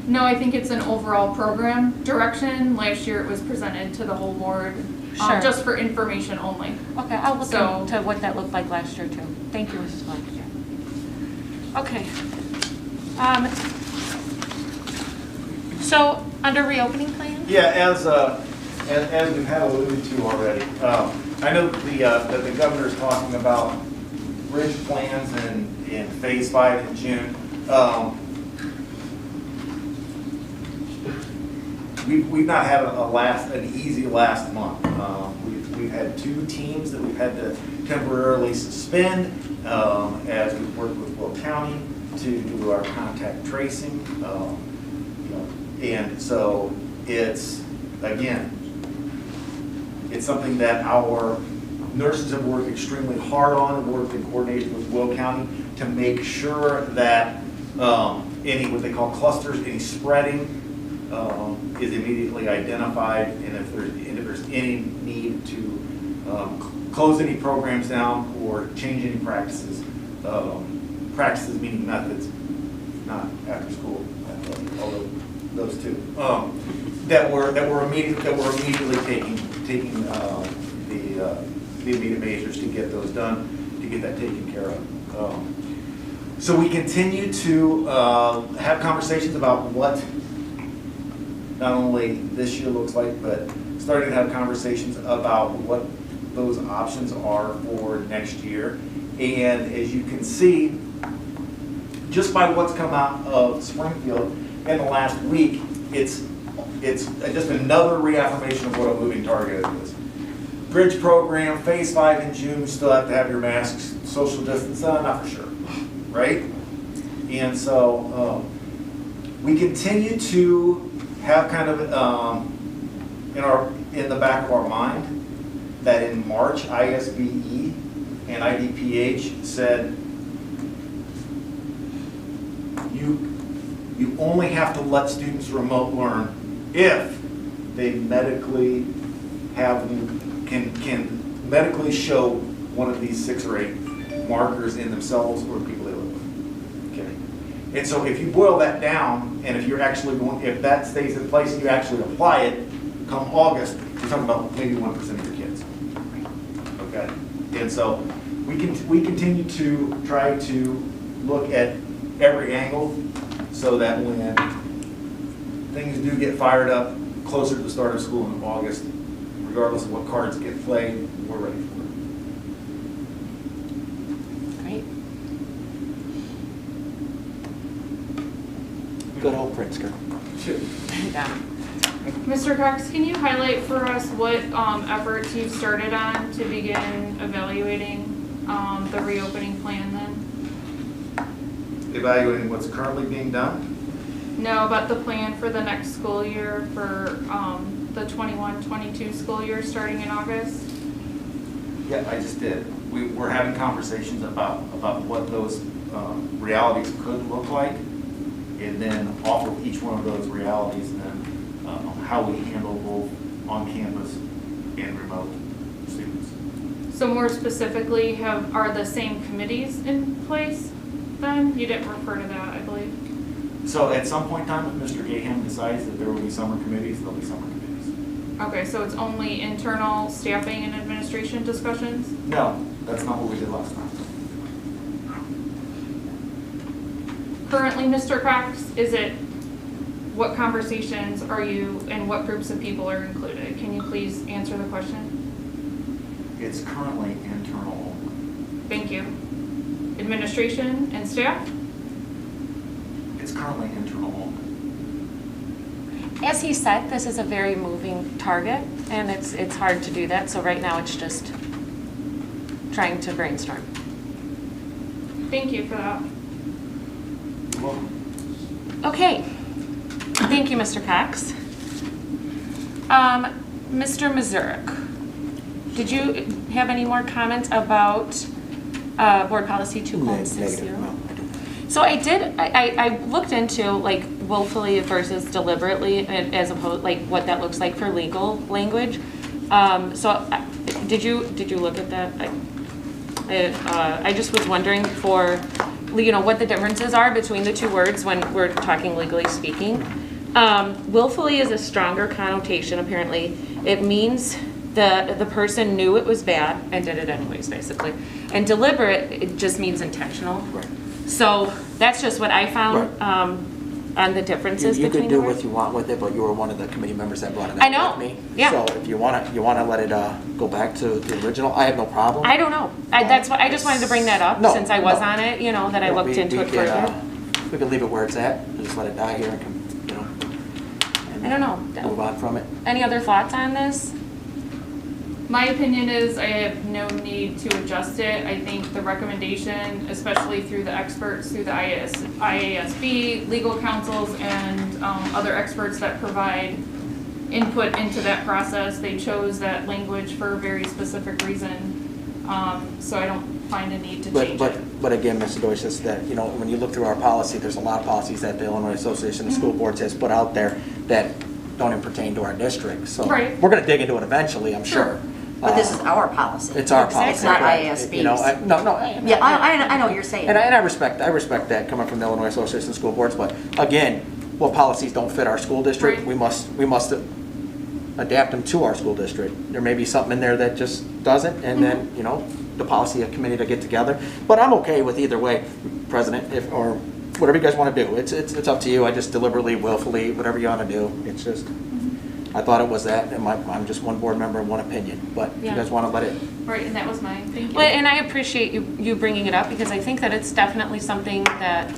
No, I think it's an overall program direction. Last year it was presented to the whole board, just for information only. Okay, I'll look into what that looked like last year too. Thank you, Mrs. Black. Okay. So under reopening plan? Yeah, as we've had alluded to already, I know that the governor's talking about bridge plans in phase 5 in June. We've not had an easy last month. We've had 2 teams that we've had to temporarily suspend as we've worked with Will County to do our contact tracing. And so it's something that our nurses have worked extremely hard on and worked in coordination with Will County to make sure that any what they call clusters, any spreading, is immediately identified, and if there's any need to close any programs down or change any practices, practices meaning methods, not after school, although those 2 that we're immediately taking the immediate measures to get those done, to get that taken care of. So we continue to have conversations about what not only this year looks like, but starting to have conversations about what those options are for next year. And as you can see, just by what's come out of Springfield in the last week, it's just another reaffirmation of what a moving target is. Bridge program, phase 5 in June, you still have to have your masks, social distance, not for sure, right? And so we continue to have kind of in the back of our mind that in March, ISBE and IDPH said you only have to let students remote learn if they medically can medically show one of these 6 or 8 markers in themselves or the people they live with. Okay, and so if you boil that down, and if you're actually going, if that stays in place and you actually apply it, come August, you're talking about maybe 1% of your kids. Okay, and so we continue to try to look at every angle so that when things do get fired up closer to the start of school in August, regardless of what cards get played, we're ready for it. Great. Good old Pritzker. Yeah. Mr. Cox, can you highlight for us what efforts you've started on to begin evaluating the reopening plan then? Evaluating what's currently being done. No, but the plan for the next school year for the 21-22 school year starting in August? Yeah, I just did. We're having conversations about what those realities could look like, and then off of each one of those realities, then how we handle both on-campus and remote students. So more specifically, are the same committees in place then? You didn't refer to that, I believe. So at some point in time, if Mr. Gaham decides that there will be summer committees, there'll be summer committees. Okay, so it's only internal staffing and administration discussions? No, that's not what we did last time. Currently, Mr. Cox, what conversations are you and what groups of people are included? Can you please answer the question? It's currently internal only. Thank you. Administration and staff? It's currently internal only. As he said, this is a very moving target, and it's hard to do that. So right now, it's just trying to brainstorm. Thank you for that. You're welcome. Okay. Thank you, Mr. Cox. Mr. Mazurek, did you have any more comments about board policy 2.60? Negative, no. So I looked into like willfully versus deliberately, as opposed like what that looks like for legal language. Did you look at that? I just was wondering for what the differences are between the two words when we're talking legally speaking. Willfully is a stronger connotation apparently. It means the person knew it was bad and did it anyways, basically. And deliberate, it just means intentional. Right. So that's just what I found on the differences you between could do the what words. you want with it, but you were one of the committee members that brought it up I know. with me. Yeah. So if you want to let it go back to the original, I have no problem. I don't know. That's what I just wanted to bring that up since I was on it. That I looked into it further. We could leave it where it's at and just let it die here and I don't know. move on from it. Any other thoughts on this? My opinion is I have no need to adjust it. I think the recommendation, especially through the experts, through the IASB, legal counsels, and other experts that provide input into that process, they chose that language for a very specific reason. So I don't find a need to change it. But again, Mr. Deutsch, is that, when you look through our policy, there's a lot of policies that the Illinois Association of School Boards has put out there that don't even pertain to our district. So Right. we're going to dig into it eventually, I'm sure. But this is our policy. It's our policy. It's not correct. IASB's. No. Yeah, I know what you're saying. And I respect that coming from the Illinois Association of School Boards, but again, what policies don't fit our school district, Right. we must adapt them to our school district. There may be something in there that just doesn't, and then, the policy committee to get together. But I'm okay with either way, President, or whatever you guys want to do. It's up to you. I just deliberately, willfully, whatever you want to do. It's just, I thought it was that, and I'm just one board member and one opinion. But if you Yeah. guys want to let it, Right, and that was mine, thank you. Well, and I appreciate you bringing it up, because I think that it's definitely something that,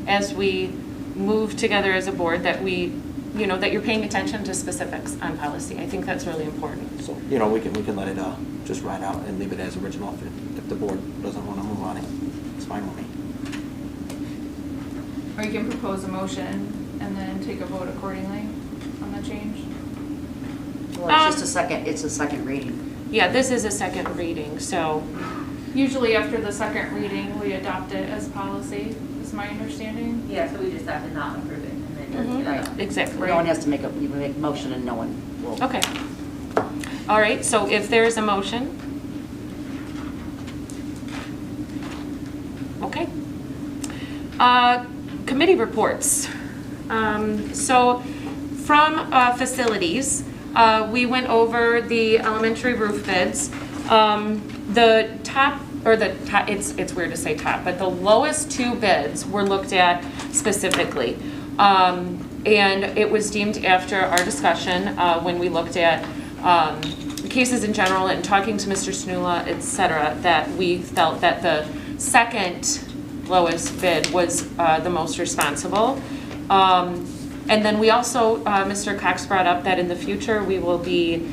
as we move together as a board, that that you're paying attention to specifics on policy. I think that's really important. so we can let it just ride out and leave it as original if the board doesn't want to move on it. It's fine with me. Or you can propose a motion and then take a vote accordingly on the change. Well, it's just it's a second reading. Yeah, this is a second reading, so, Usually after the second reading, we adopt it as policy, is my understanding. Yeah, so we just have to not approve it and then just get it done. exactly. No one has to make a motion and no one will. Okay. All right, so if there is a motion. Okay. Committee reports. So from facilities, we went over the elementary roof bids. The top, it's weird to say top, but the lowest two bids were looked at specifically. And it was deemed after our discussion, when we looked at cases in general and talking to Mr. Snula, et cetera, that we felt that the second lowest bid was the most responsible. And then we also, Mr. Cox brought up that in the future we will be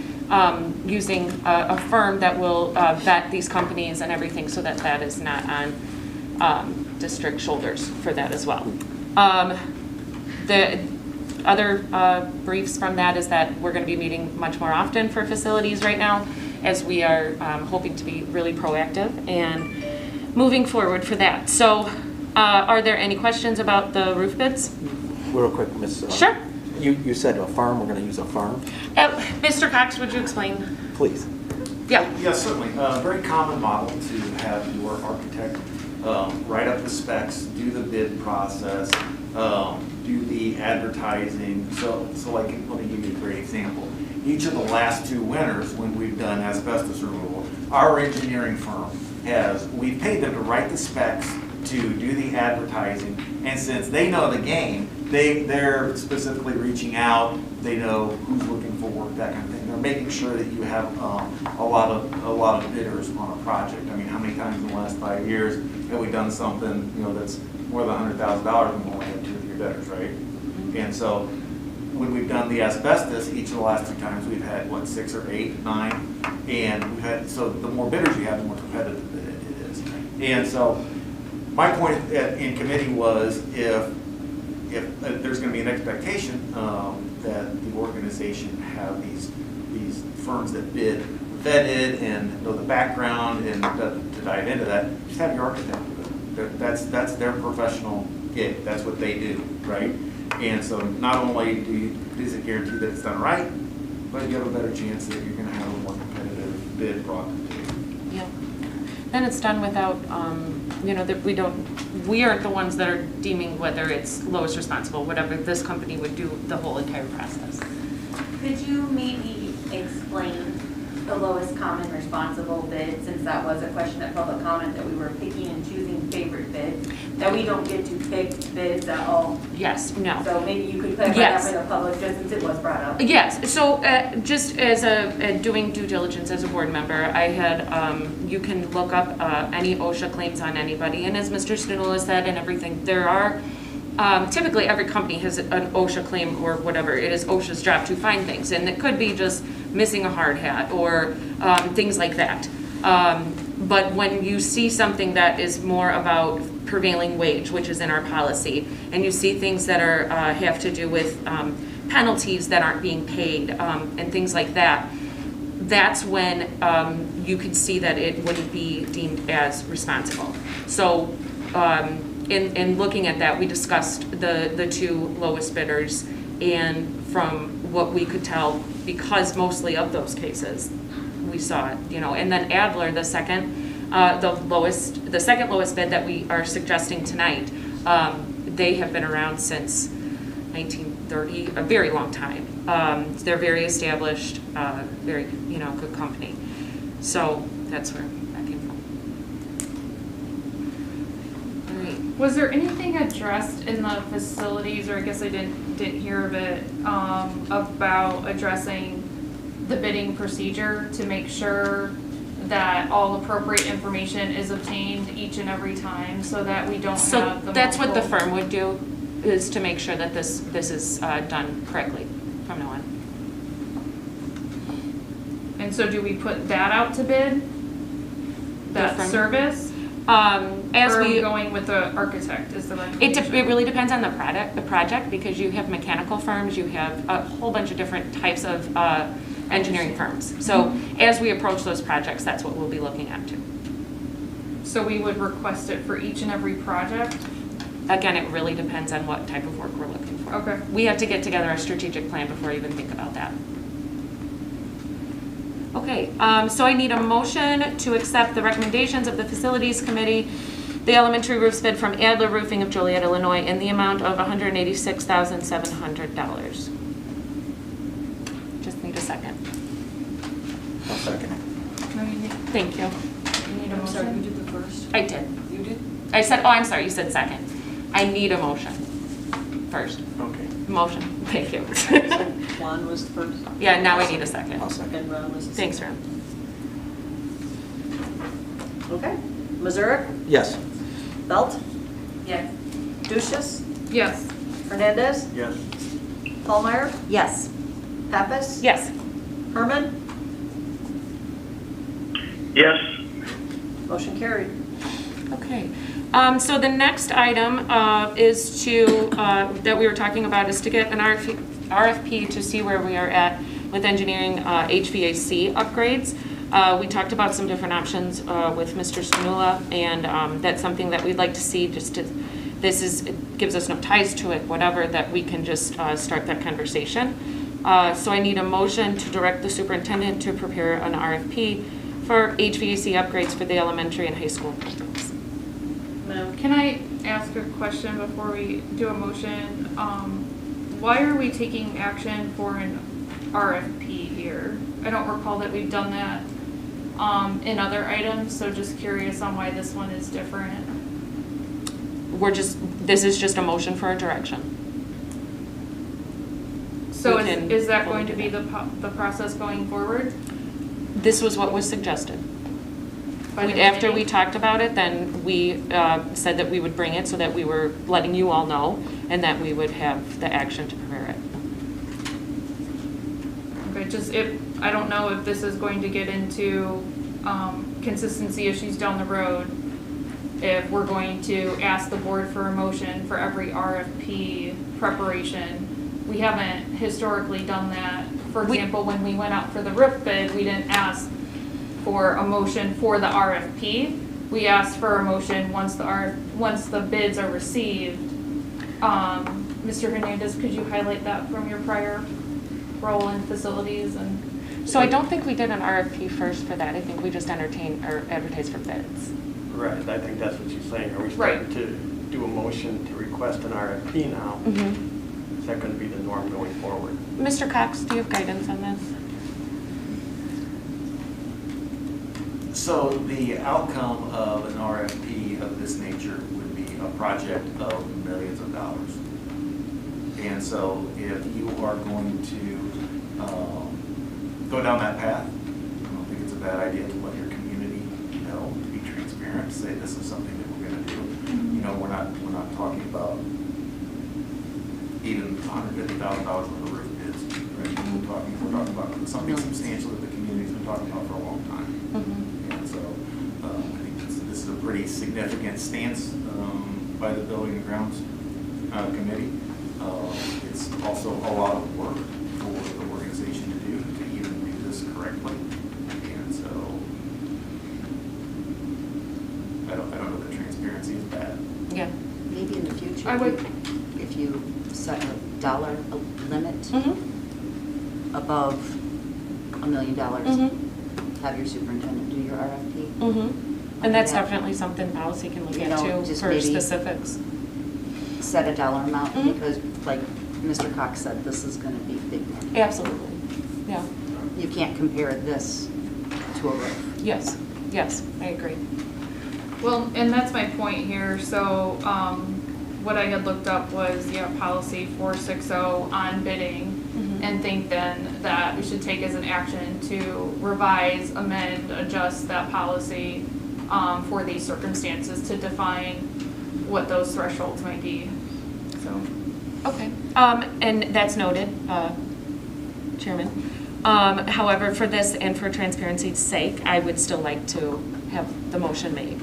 using a firm that will vet these companies and everything, so that that is not on district shoulders for that as well. The other briefs from that is that we're going to be meeting much more often for facilities right now, as we are hoping to be really proactive and moving forward for that. So are there any questions about the roof bids? Real quick, Ms. Sure. You said a firm, we're going to use a firm? Mr. Cox, would you explain? Please. Yeah. Yes, certainly. Very common model to have your architect write up the specs, do the bid process, do the advertising. So like, let me give you a great example. Each of the last two winners, when we've done asbestos removal, our engineering firm we've paid them to write the specs, to do the advertising, and since they know the game, they're specifically reaching out, they know who's looking for work, that kind of thing. They're making sure that you have a lot of bidders on a project. I mean, how many times in the last 5 years have we done something, that's more than $100,000 and we only had 2 or 3 bidders, right? And so when we've done the asbestos, each of the last 2 times we've had, 6 or 8, 9, and we've had, so the more bidders you have, the more competitive it is. And so my point in committee was if there's going to be an expectation that the organization have these firms that bid vetted and know the background and to dive into that, just have your architect do it. That's their professional gig. That's what they do, right? And so not only is it guaranteed that it's done right, but you have a better chance that you're going to have a more competitive bid brought to you. Yeah. Then it's done without, that we aren't the ones that are deeming whether it's lowest responsible, whatever. This company would do the whole entire process. Could you maybe explain the lowest common responsible bid, since that was a question at public comment, that we were picking and choosing favorite bids, that we don't get to pick bids at all? Yes, no. So maybe you could clarify that for the public, just since it was brought up. Yes, so just as doing due diligence as a board member, I had, you can look up any OSHA claims on anybody, and as Mr. Snoodle has said and everything, there are, typically every company has an OSHA claim or whatever. It is OSHA's job to find things, and it could be just missing a hard hat or things like that. But when you see something that is more about prevailing wage, which is in our policy, and you see things that are have to do with penalties that aren't being paid and things like that, that's when you can see that it wouldn't be deemed as responsible. So in looking at that, we discussed the 2 lowest bidders, and from what we could tell, because mostly of those cases, we saw it, and then Adler, the second lowest bid that we are suggesting tonight, they have been around since 1930, a very long time. They're very established, very, good company. So that's where that came from. All right. Was there anything addressed in the facilities, or I guess I didn't hear of it, about addressing the bidding procedure to make sure that all appropriate information is obtained each and every time so that we don't So have the that's what the multiple- firm would do, is to make sure that this is done correctly from now on. And so do we put that out to bid? That firm? service? As Or are we we, going with the architect is the it recommendation? really depends on the project, because you have mechanical firms, you have a whole bunch of different types of engineering firms. So as we approach those projects, that's what we'll be looking at too. So we would request it for each and every project? Again, it really depends on what type of work we're looking for. Okay. We have to get together a strategic plan before I even think about that. Okay, so I need a motion to accept the recommendations of the Facilities Committee, the elementary roofs bid from Adler Roofing of Joliet, Illinois, in the amount of $186,700. Just need a second. I'll second it. Thank you. You need a I'm sorry, you motion? did the first? I did. You did? I said, oh, I'm sorry, you said second. I need a motion first. Okay. Motion, thank you. Juan was the first? Yeah, now I need a second. I'll second. And Ron was the Thanks, second. Ron. Okay. Mazurek, Yes. Belt, Yes. Duchess, Yes. Hernandez, Yes. Paulmeyer, Yes. Pappas, Yes. Herman, Yes. motion carried. Okay, so the next item is to, that we were talking about, is to get an RFP to see where we are at with engineering HVAC upgrades. We talked about some different options with Mr. Spinula, and that's something that we'd like to see, just to, it gives us no ties to it, whatever, that we can just start that conversation. So I need a motion to direct the superintendent to prepare an RFP for HVAC upgrades for the elementary and high school buildings. Can I ask a question before we do a motion? Why are we taking action for an RFP here? I don't recall that we've done that in other items, so just curious on why this one is different. This is just a motion for a direction. So We can is that fully going to do be the process going forward? This was what was suggested. By the After we committee? talked about it, then we said that we would bring it so that we were letting you all know, and that we would have the action to prepare it. Okay, I don't know if this is going to get into consistency issues down the road. If we're going to ask the board for a motion for every RFP preparation. We haven't historically done that. For example, when we went out for the roof bid, we didn't ask for a motion for the RFP. We asked for a motion once the bids are received. Mr. Hernandez, could you highlight that from your prior role in facilities and? So I don't think we did an RFP first for that. I think we just entertained or advertised for bids. Right, I think that's what she's saying. Are we starting to do a motion to request an RFP now? Mm-hmm. Is that going to be the norm going forward? Mr. Cox, do you have guidance on this? So the outcome of an RFP of this nature would be a project of millions of dollars. And so if you are going to go down that path, I don't think it's a bad idea to let your community know, to be transparent, say this is something that we're going to do. You know, we're not talking about even $150,000 worth of roof bids. Right? We're talking about something substantial that the community's been talking about for a long time. Mm-hmm. And so I think this is a pretty significant stance by the Building and Grounds Committee. It's also a lot of work for the organization to do to even do this correctly. And so I don't know that transparency is bad. Yeah. Maybe in the future, I would- if you set a dollar limit Mm-hmm. above $1 million, Mm-hmm. have your superintendent do your RFP. Mm-hmm. And that's Yeah. definitely something policy can look You at know, too, just for maybe- specifics. Set a dollar amount, Mhm. because like Mr. Cox said, this is going to be big money. Absolutely, yeah. You can't compare this to a roof. Yes, I agree. Well, and that's my point here, so, what I had looked up was, policy 460 on bidding, and think then that we should take as an action to revise, amend, adjust that policy, for these circumstances to define what those thresholds might be, so. Okay, and that's noted, Chairman. However, for this and for transparency's sake, I would still like to have the motion made.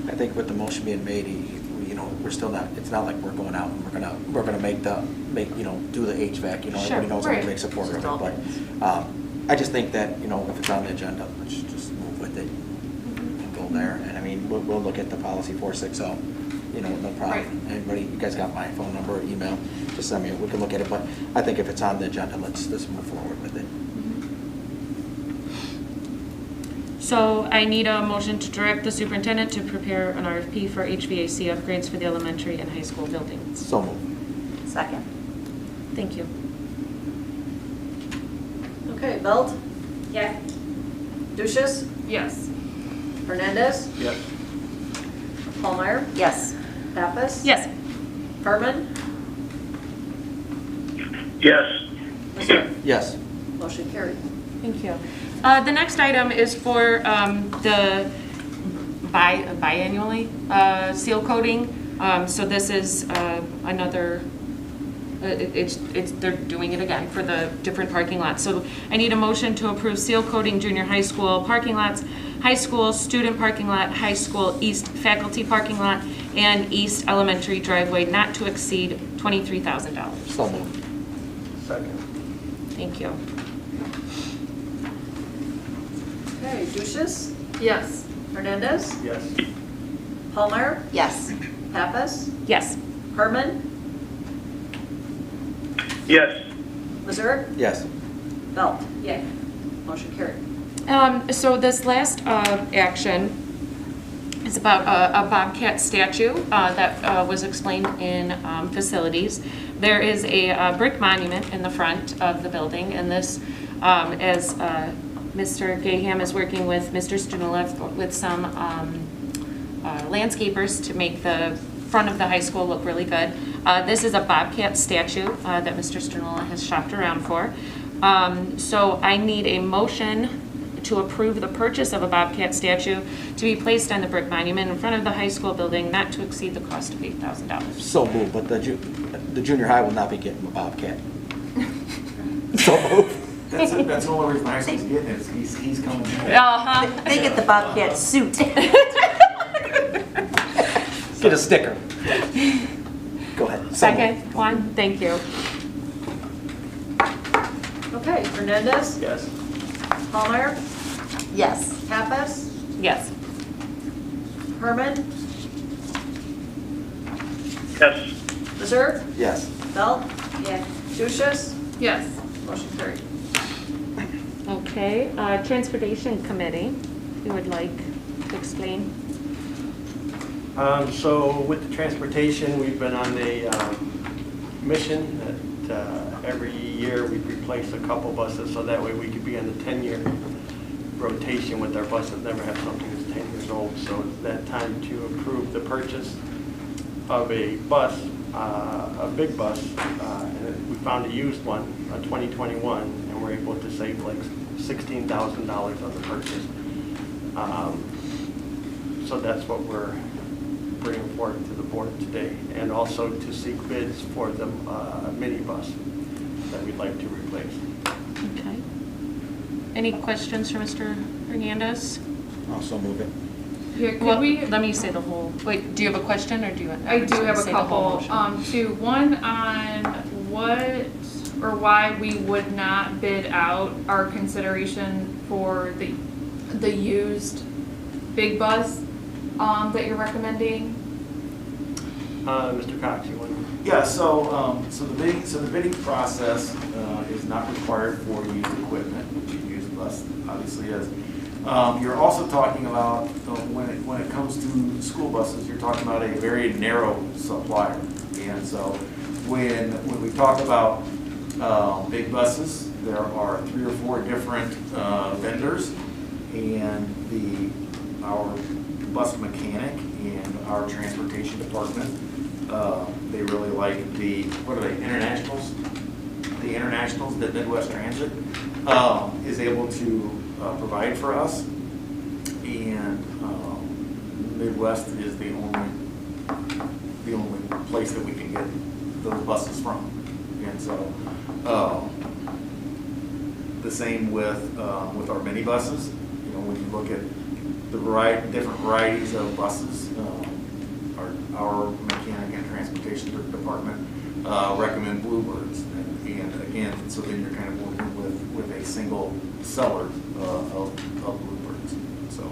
I think with the motion being made, we're still not, it's not like we're going out and we're gonna do the HVAC, Sure, everybody knows right. what makes support of it, but, I just think that, if it's on the agenda, let's just move with it and go there, and I mean, we'll look at the policy 460, no problem. Right. Anybody, you guys got my phone number or email, just send me, we can look at it, but I think if it's on the agenda, let's move forward with it. So I need a motion to direct the superintendent to prepare an RFP for HVAC upgrades for the elementary and high school buildings. So moved. Second. Thank you. Okay, Belt, Yes. Duchess, Yes. Hernandez, Yes. Paulmeyer, Yes. Pappas. Yes. Herman, Yes. Missouri. Yes. Motion carried. Thank you. The next item is for the biannually seal coating. So this is another, they're doing it again for the different parking lots. So I need a motion to approve seal coating junior high school parking lots, high school student parking lot, high school east faculty parking lot, and east elementary driveway not to exceed $23,000. So moved. Second. Thank you. Okay, Duchess, Yes. Hernandez, Yes. Paulmeyer, Yes. Pappas, Yes. Herman, Yes. Missouri, Yes. Belt. Yes. Motion carried. So this last action is about a Bobcat statue that was explained in facilities. There is a brick monument in the front of the building, and this, as Mr. Gaham is working with Mr. Stunev with some landscapers to make the front of the high school look really good. This is a Bobcat statue that Mr. Stunev has shopped around for. So I need a motion to approve the purchase of a Bobcat statue to be placed on the brick monument in front of the high school building not to exceed the cost of $8,000. So moved, but the junior high will not be getting a Bobcat. So moved. That's the only reason high school's getting it, is he's coming in. Uh-huh. They get the Bobcat suit. Get a sticker. Go ahead. Second one, thank you. Okay, Hernandez, Yes. Paulmeyer, Yes. Pappas, Yes. Herman, Yes. Missouri, Yes. Belt, Yes. Duchess, Yes. motion carried. Okay, Transportation Committee, if you would like to explain. So with the transportation, we've been on a mission that every year we replace a couple buses, so that way we could be on the 10-year rotation with our buses, never have something that's 10 years old. So it's that time to approve the purchase of a bus, a big bus, and we found a used one, a 2021, and we're able to save like $16,000 on the purchase. So that's what we're bringing forward to the board today, and also to seek bids for the minibus that we'd like to replace. Okay. Any questions for Mr. Hernandez? Also move it. Here, could Well, we? let me say the whole, wait, do you have a question or do you want? I do have a say the whole couple, motion? one on what or why we would not bid out our consideration for the used big bus, that you're recommending? Mr. Cox, you want to? Yeah, so the bidding process is not required for used equipment, which a used bus obviously is. You're also talking about, when it comes to school buses, you're talking about a very narrow supplier. And so when we talk about big buses, there are 3 or 4 different vendors, and our bus mechanic and our transportation department, they really like what are they, internationals? The internationals that Midwest Transit is able to provide for us, and Midwest is the only place that we can get those buses from. And so the same with our minibuses. You know, when you look at the different varieties of buses, our mechanic and transportation department recommend Bluebirds, and again, so then you're kind of working with a single seller of Bluebirds. So.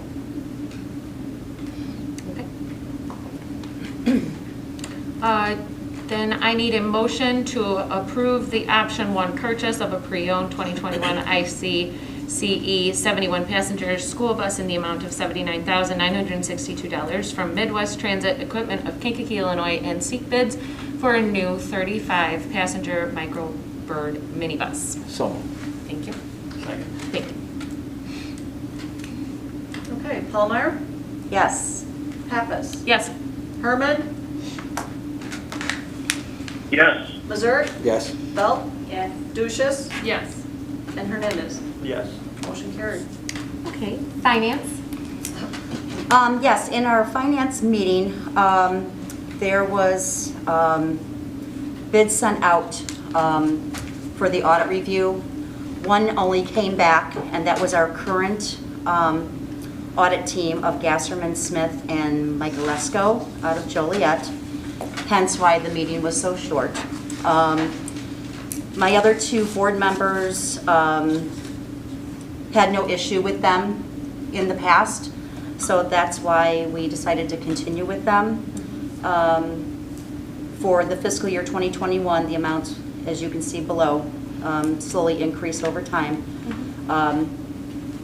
Then I need a motion to approve the option 1 purchase of a pre-owned 2021 ICCE 71 passenger school bus in the amount of $79,962 from Midwest Transit Equipment of Kankakee, Illinois, and seek bids for a new 35 passenger microbird minibus. So. Thank you. Second. Thank you. Okay, Pallmeyer, Yes. Pappas, Yes. Herman, Yes. Mazur, Yes. Belt, Yes. Duchess, Yes. and Hernandez. Yes. Motion carried. Okay. Finance. Yes, in our finance meeting, there was bids sent out for the audit review. One only came back, and that was our current audit team of Gasserman, Smith, and Michaelesco out of Joliet, hence why the meeting was so short. My other 2 board members had no issue with them in the past, so that's why we decided to continue with them. For the fiscal year 2021, the amount, as you can see below, slowly increase over time.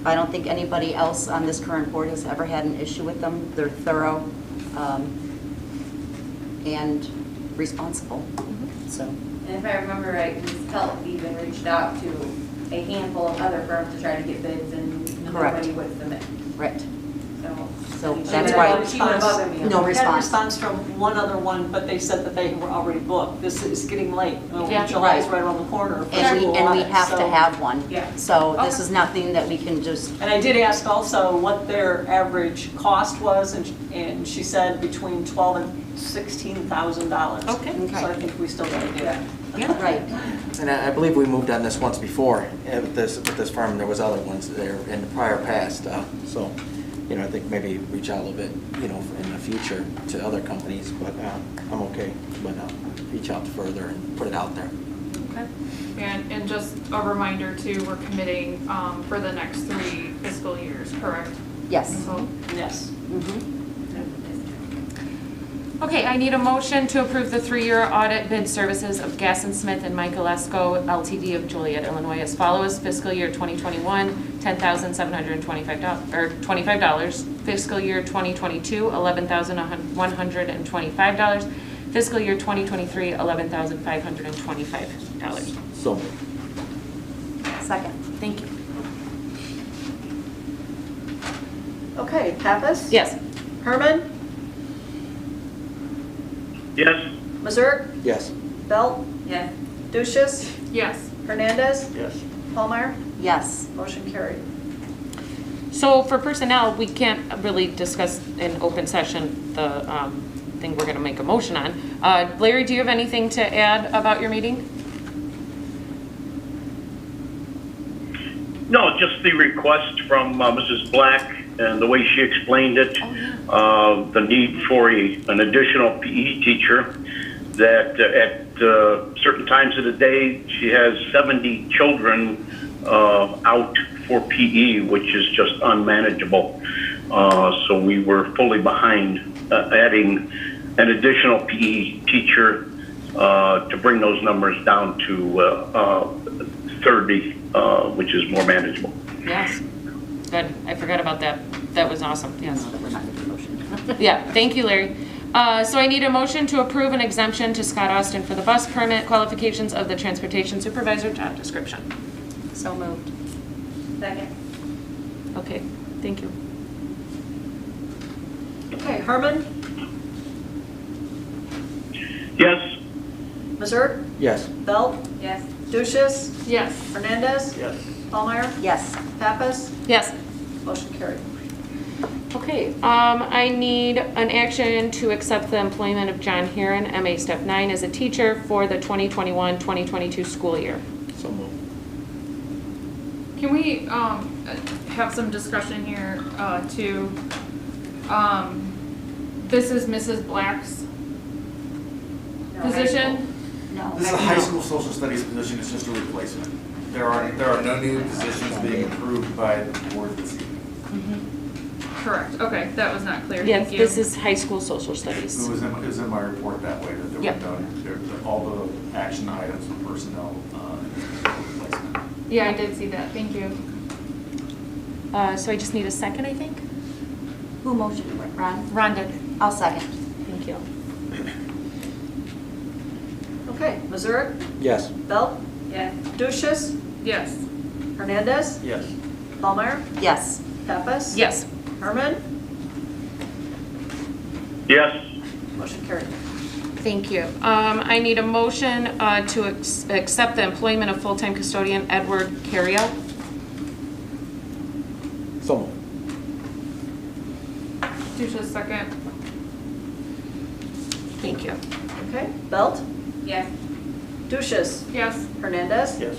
I don't think anybody else on this current board has ever had an issue with them. They're thorough and responsible. So. And if I remember right, Ms. Pelt even reached out to a handful of other firms to try to get bids, and Correct. nobody would submit. Right. So that's why She went above and beyond. no We had a response. response from one other one, but they said that they were already booked. This is getting late. Yeah. July is right around the corner. for And school we audit, have to so- have one. Yeah. So this Okay. is nothing that we can just, And I did ask also what their average cost was, and she said between $12,000 and $16,000. Okay. So I think we still gotta do that. Yeah. right. And I believe we moved on this once before with this firm. There was other ones there in the prior past. So, you know, I think maybe reach out a little bit, you know, in the future to other companies. But I'm okay. But reach out further and put it out there. Okay. And just a reminder too, we're committing for the next 3 fiscal years, correct? Yes. So Yes. Mhm. Okay, I need a motion to approve the 3-year audit bid services of Gasson Smith and Michaelesco Ltd. of Joliet, Illinois as follows. Fiscal year 2021, $10,725 or $25. Fiscal year 2022, $11,125. Fiscal year 2023, $11,525. So. Second. Thank you. Okay, Pappas? Yes. Herman? Yes. Mazur? Yes. Belt? Yes. Duchess? yes. Hernandez? Yes. Pallmeyer? Yes. Motion carried. So for personnel, we can't really discuss in open session the thing we're going to make a motion on. Larry, do you have anything to add about your meeting? No, just the request from Mrs. Black and the way she explained it, the need for an additional PE teacher, that at certain times of the day, she has 70 children out for PE, which is just unmanageable. So we were fully behind adding an additional PE teacher to bring those numbers down to 30, which is more manageable. Yes. Good. I forgot about that. That was awesome. Yes. No, that we're not going to motion. Yeah. Thank you, Larry. So I need a motion to approve an exemption to Scott Austin for the bus permit qualifications of the transportation supervisor job description. So moved. Second. Okay. Thank you. Okay, Herman, Yes. Missouri, Yes. Belt, Yes. Duchess, Yes. Hernandez, Yes. Ballmeyer, Yes. Pappas, Yes. motion carried. Okay, I need an action to accept the employment of John Heron, MA Step 9, as a teacher for the 2021-2022 school year. So moved. Can we, have some discussion here, too? This is Mrs. Black's No, position? No. This is a high school social studies position, it's just a replacement. There are no new positions being approved by the board this evening. Correct, okay, that was not clear, Yes, thank you. this is high school social studies. It was in my report that way, that there Yep. were all the action items for personnel replacement. Yeah, I did see that, thank you. So I just need a second, I think? Who motioned? Ron? Ron did. I'll second. Thank you. Okay, Missouri, Yes. Belt, Yes. Duchess, Yes. Hernandez, Yes. Ballmeyer, Yes. Pappas. Yes. Herman, Yes. motion carried. Thank you. I need a motion to accept the employment of full-time custodian Edward Carriel. So moved. Duchess, second. Thank you. Okay, Belt, Yes. Duchess, Yes. Hernandez, Yes.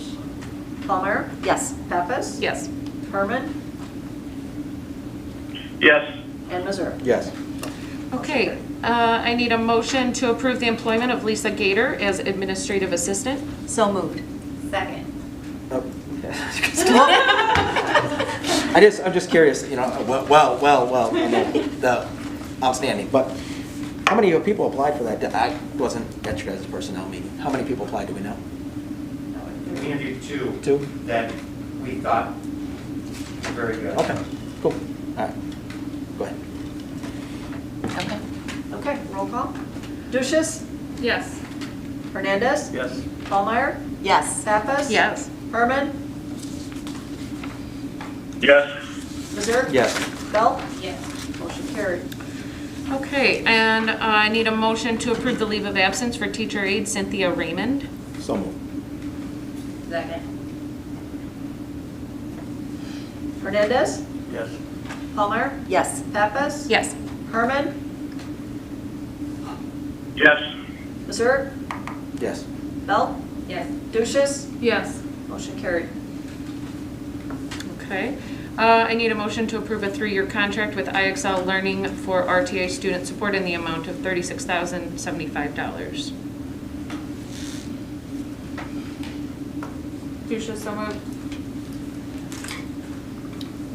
Ballmeyer, Yes. Pappas, Yes. Herman, Yes. and Missouri. Yes. Okay, I need a motion to approve the employment of Lisa Gator as administrative assistant. So moved. Second. Oh. I'm just curious, you know, I know the outstanding, but how many people applied for that? I wasn't at your guys' personnel meeting. How many people applied, do we know? We interviewed two Two? that we thought were very good. Okay, cool. All right, go ahead. Okay. Okay, roll call. Duchess, Yes. Hernandez, Yes. Ballmeyer, Yes. Pappas. Yes. Herman, Yes. Missouri. Yes. Belt, Yes. motion carried. Okay, and I need a motion to approve the leave of absence for teacher aide Cynthia Raymond. So moved. Second. Hernandez, Yes. Ballmeyer, Yes. Pappas. Yes. Herman, Yes. Missouri. Yes. Belt, Yes. Duchess, Yes. motion carried. Okay. I need a motion to approve a 3-year contract with IXL Learning for RTA student support in the amount of $36,075. Duchess, so moved.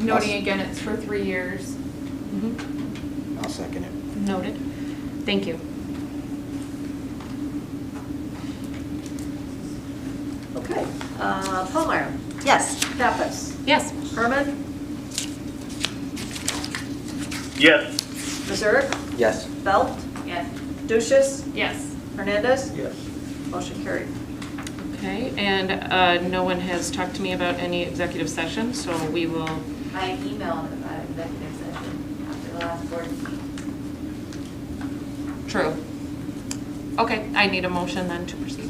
Noting again, it's for 3 years. I'll second it. Noted. Thank you. Okay, Ballmeyer, Yes. Pappas, Yes. Herman, Yes. Missouri. Yes. Belt, Yes. Duchess, Yes. Hernandez, Yes. motion carried. Okay, and no one has talked to me about any executive session, so we will, I emailed about executive session after the last board meeting. true. Okay, I need a motion then to proceed.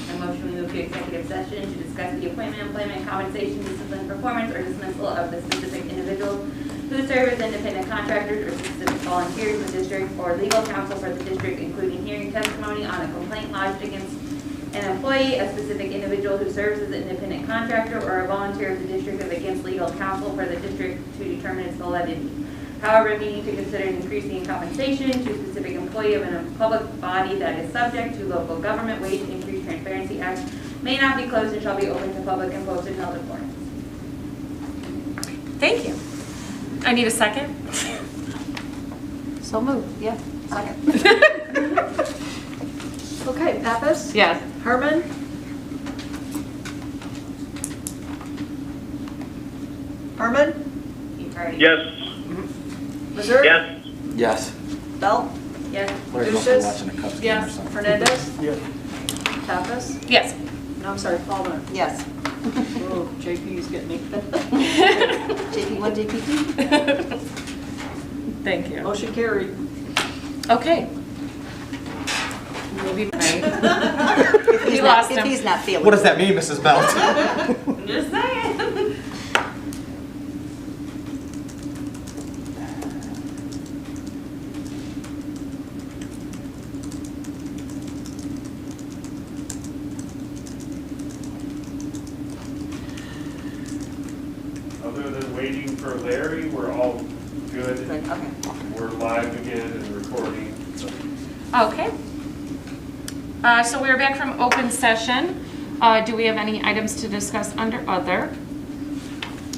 A motion we move to executive session to discuss the appointment, employment, compensation, discipline, performance, or dismissal of the specific individuals who serve as independent contractors or specific volunteers in the district, or legal counsel for the district, including hearing testimony on a complaint lodged against an employee, a specific individual who serves as an independent contractor, or a volunteer of the district, and against legal counsel for the district to determine its validity. However, meaning to consider increasing compensation to a specific employee of a public body that is subject to local government wage increase transparency act may not be closed and shall be open to public and posted in public forums. Thank you. I need a second. So moved. Yeah. Second. Okay, Pappas, Yes. Herman, Herman, You've already. Yes. Missouri. Yes. Yes. Belt, Yes. Larry must be Duchess? watching a Cubs game or Yes. something. Hernandez, Yes. Pappas. Yes. No, I'm sorry, Ballmeyer. Yes. Oh, JP's getting me. JP1, JP2? Thank you. Motion carried. Okay. Maybe right. If You lost if him. he's not feeling. What does that mean, Mrs. Belt? I'm just saying. Other than waiting for Larry, we're all good. Good, okay. We're live again and recording. So Okay. So we're back from open session. Do we have any items to discuss under other?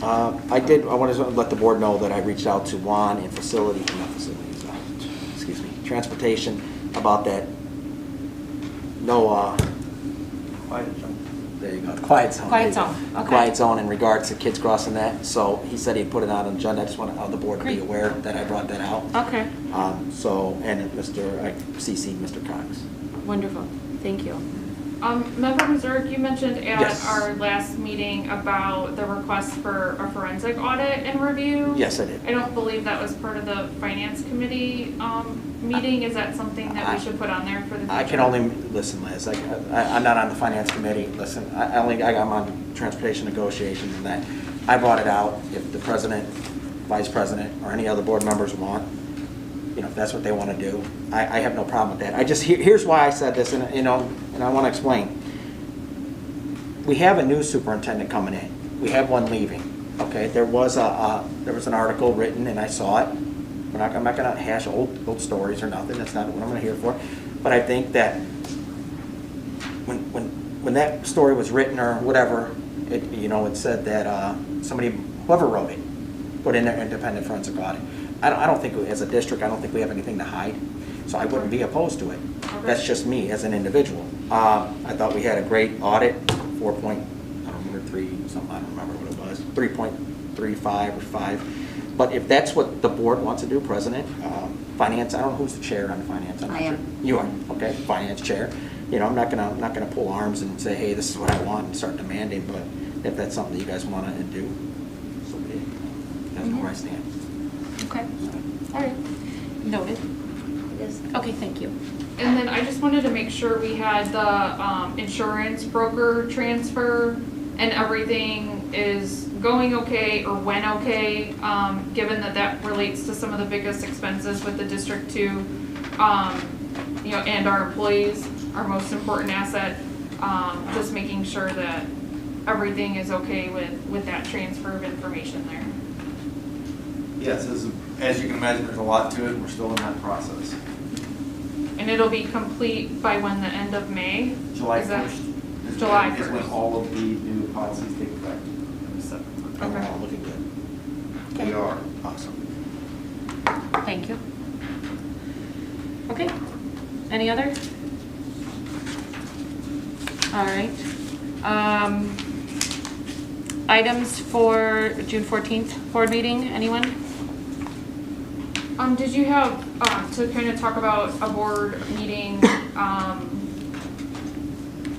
I want to let the board know that I reached out to Juan in transportation about that. No, Quiet zone. there you go, quiet zone. Quiet zone, okay. Quiet zone in regards to kids crossing that. So he said he'd put it on an agenda. I just want the board to be Great. aware that I brought that out. Okay, So, and I CC'd Mr. Cox. wonderful. Thank you. Member Missouri, you mentioned at Yes. our last meeting about the request for a forensic audit and review. Yes, I did. I don't believe that was part of the finance committee meeting. Is that something that we should put on there for the future? I can only, listen, Liz, I'm not on the finance committee. Listen, I'm on transportation negotiations and that. I brought it out. If the president, vice president, or any other board members want, if that's what they want to do, I have no problem with that. Here's why I said this, and I want to explain. We have a new superintendent coming in. We have one leaving. Okay, there was an article written, and I saw it. I'm not going to hash old stories or nothing. That's not what I'm here for. But I think that when that story was written or whatever, it said that whoever wrote it, put in their independent forensic audit. I don't think, as a district, I don't think we have anything to hide, so I wouldn't be opposed to it. That's just me as an individual. I thought we had a great audit, 3.35 or 5. But if that's what the board wants to do, president, finance, I don't know who's the chair on the finance. I'm not I am. sure. You are, okay, finance chair. I'm not gonna pull arms and say, hey, this is what I want and start demanding, but if that's something that you guys want to do, so be it. That's where I stand. Okay. All right. Noted. Okay, thank you. And then I just wanted to make sure we had the insurance broker transfer and everything is going okay or went okay, given that relates to some of the biggest expenses with the district too, and our employees, our most important asset, just making sure that everything is okay with that transfer of information there. Yes, as you can imagine, there's a lot to it, we're still in that process. And it'll be complete by when, the end of May? July Is that- 1st. July Is when 1st. all of the new policies take effect. And we're all looking good. We are. Awesome. Thank you. Okay. Any other? All right. Items for June 14th board meeting, anyone? Did you have, to kind of talk about a board meeting,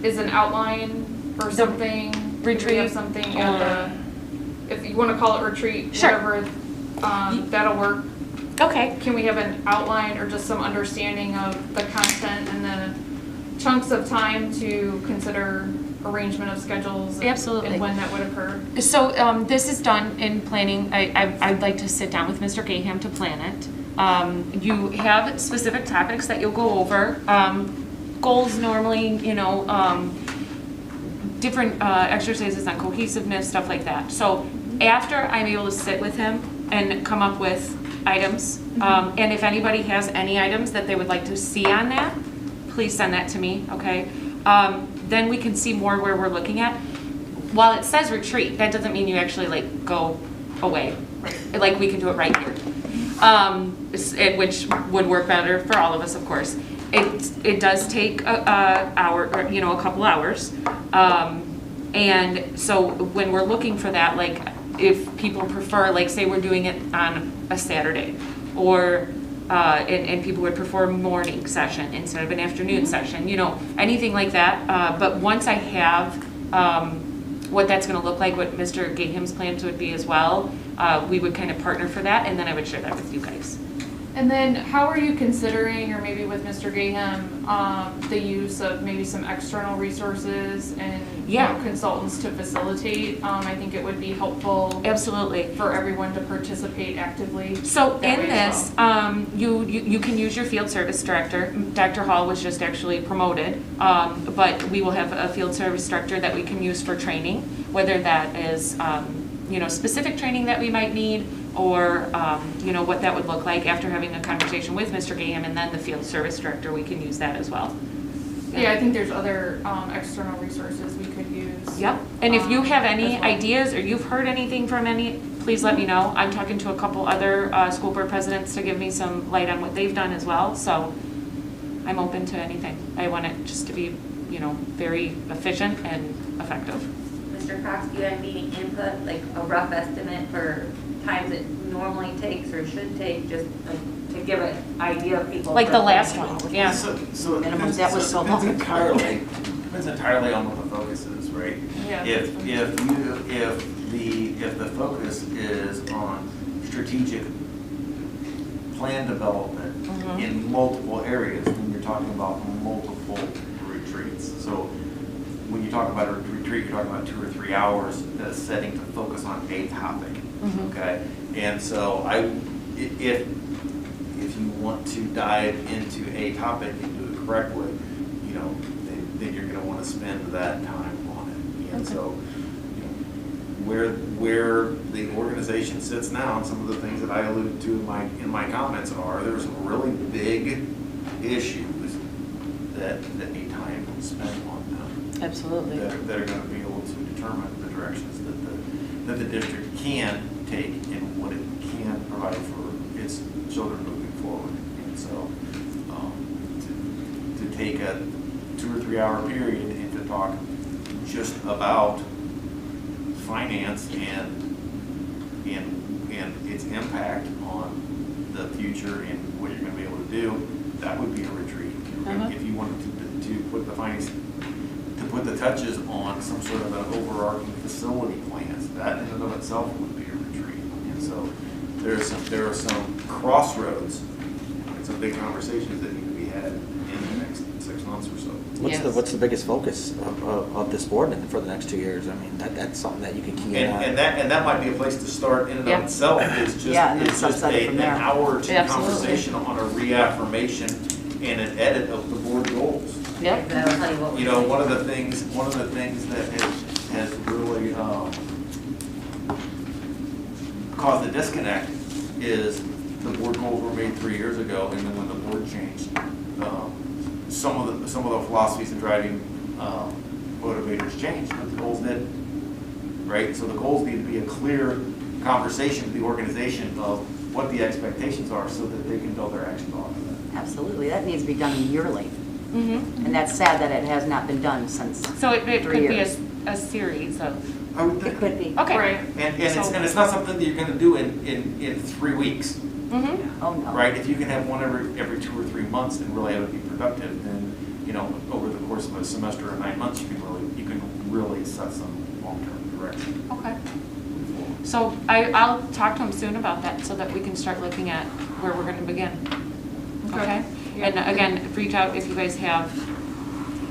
is an outline or something? Do we retreat have something at the, if you want to call it retreat, Sure. whatever, that'll work. Okay. Can we have an outline or just some understanding of the content and the chunks of time to consider arrangement of schedules? Absolutely. And when that would occur? So this is done in planning. I'd like to sit down with Mr. Gaham to plan it. You have specific topics that you'll go over. Goals normally, different exercises on cohesiveness, stuff like that. So after I'm able to sit with him and come up with items, and if anybody has any items that they would like to see on that, please send that to me, okay? Then we can see more where we're looking at. While it says retreat, that doesn't mean you actually go away. Like we can do it right here, which would work better for all of us, of course. It does take a hour, or, a couple hours. And so when we're looking for that, if people prefer, say we're doing it on a Saturday, or and people would prefer a morning session instead of an afternoon session, anything like that. But once I have what that's gonna look like, what Mr. Gaham's plans would be as well. We would kind of partner for that, and then I would share that with you guys. And then how are you considering, or maybe with Mr. Gaham, the use of maybe some external resources and you know, consultants to facilitate? I think it would be helpful. Absolutely. For everyone to participate actively. So in this, you can use your field service director. Dr. Hall was just actually promoted, but we will have a field service director that we can use for training, whether that is you know, specific training that we might need, or you know, what that would look like after having a conversation with Mr. Gaham, and then the field service director, we can use that as well. Yeah, I think there's other external resources we could use. Yep, and if you have any ideas or you've heard anything from any, please let me know. I'm talking to a couple other school board presidents to give me some light on what they've done as well, so I'm open to anything. I want it just to be, you know, very efficient and effective. Mr. Cox, do you have any input, like a rough estimate for times it normally takes or should take, just like to give an idea of people? Like the last one, yeah. So that was so long. depends entirely on what the focus is, right? Yeah. If the focus is on strategic plan development in multiple areas, when you're talking about multiple retreats. So when you talk about a retreat, you're talking about 2 or 3 hours setting to focus on a topic. Okay, and so if you want to dive into a topic and do it correctly, you know, then you're going to want to spend that time on it. And so, you know, where the organization sits now, and some of the things that I alluded to in my comments are, there's some really big issues that need time spent on them. Absolutely. That are going to be able to determine the directions that the district can take and what it can provide for its children moving forward. And so to take a 2 or 3 hour period and to talk just about finance and its impact on the future and what you're going to be able to do, that would be a retreat. If you wanted to put the finance, to put the touches on some sort of an overarching facility plans, that in and of itself would be a retreat. And so there are some crossroads and some big conversations that need to be had in the next 6 months or so. What's the biggest focus of this board for the next 2 years? I mean, that's something that you can key in on. And that might be a place to start in and of itself. It's just an hour or two conversation on a reaffirmation and an edit of the board goals. Yep. You know, one of the things that has really caused the disconnect is the board goals were made 3 years ago, and then when the board changed, some of the philosophies and driving motivators changed, but the goals didn't. Right? So the goals need to be a clear conversation with the organization of what the expectations are, so that they can build their actions off of that. Absolutely, that needs to be done yearly. And that's sad that it has not been done since. So it could 3 years. be a series of. I would think. It could be. Okay. Right. And it's not something that you're going to do in 3 weeks. Oh, no. Right? If you can have one every 2 or 3 months and really have it be productive, then, you know, over the course of a semester or 9 months, you can really set some long-term direction. Okay. So I'll talk to him soon about that, so that we can start looking at where we're going to begin. Okay? And again, reach out if you guys have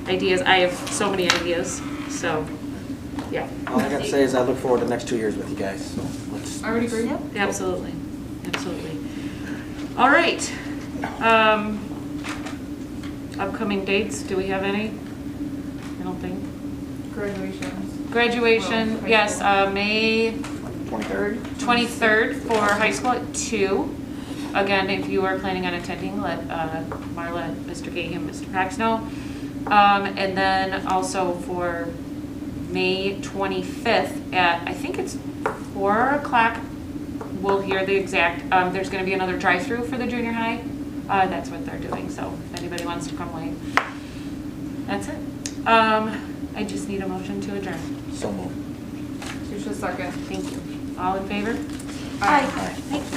ideas. I have so many ideas, so, yeah. All I gotta say is I look forward to the next 2 years with you guys, so let's. I would agree. Absolutely, absolutely. All right. Upcoming dates, do we have any? I don't think. Graduation, Well, yes, May 23rd for high school at 2. Again, if you are planning on attending, let Marla, Mr. Gaham, Mr. Pax know. And then also for May 25th at, I think it's 4 o'clock, we'll hear the exact, there's going to be another drive-through for the junior high. That's what they're doing, so if anybody wants to come late. That's it. I just need a motion to adjourn. So moved. Just a second. Thank you. All in favor? Aye. Thank you.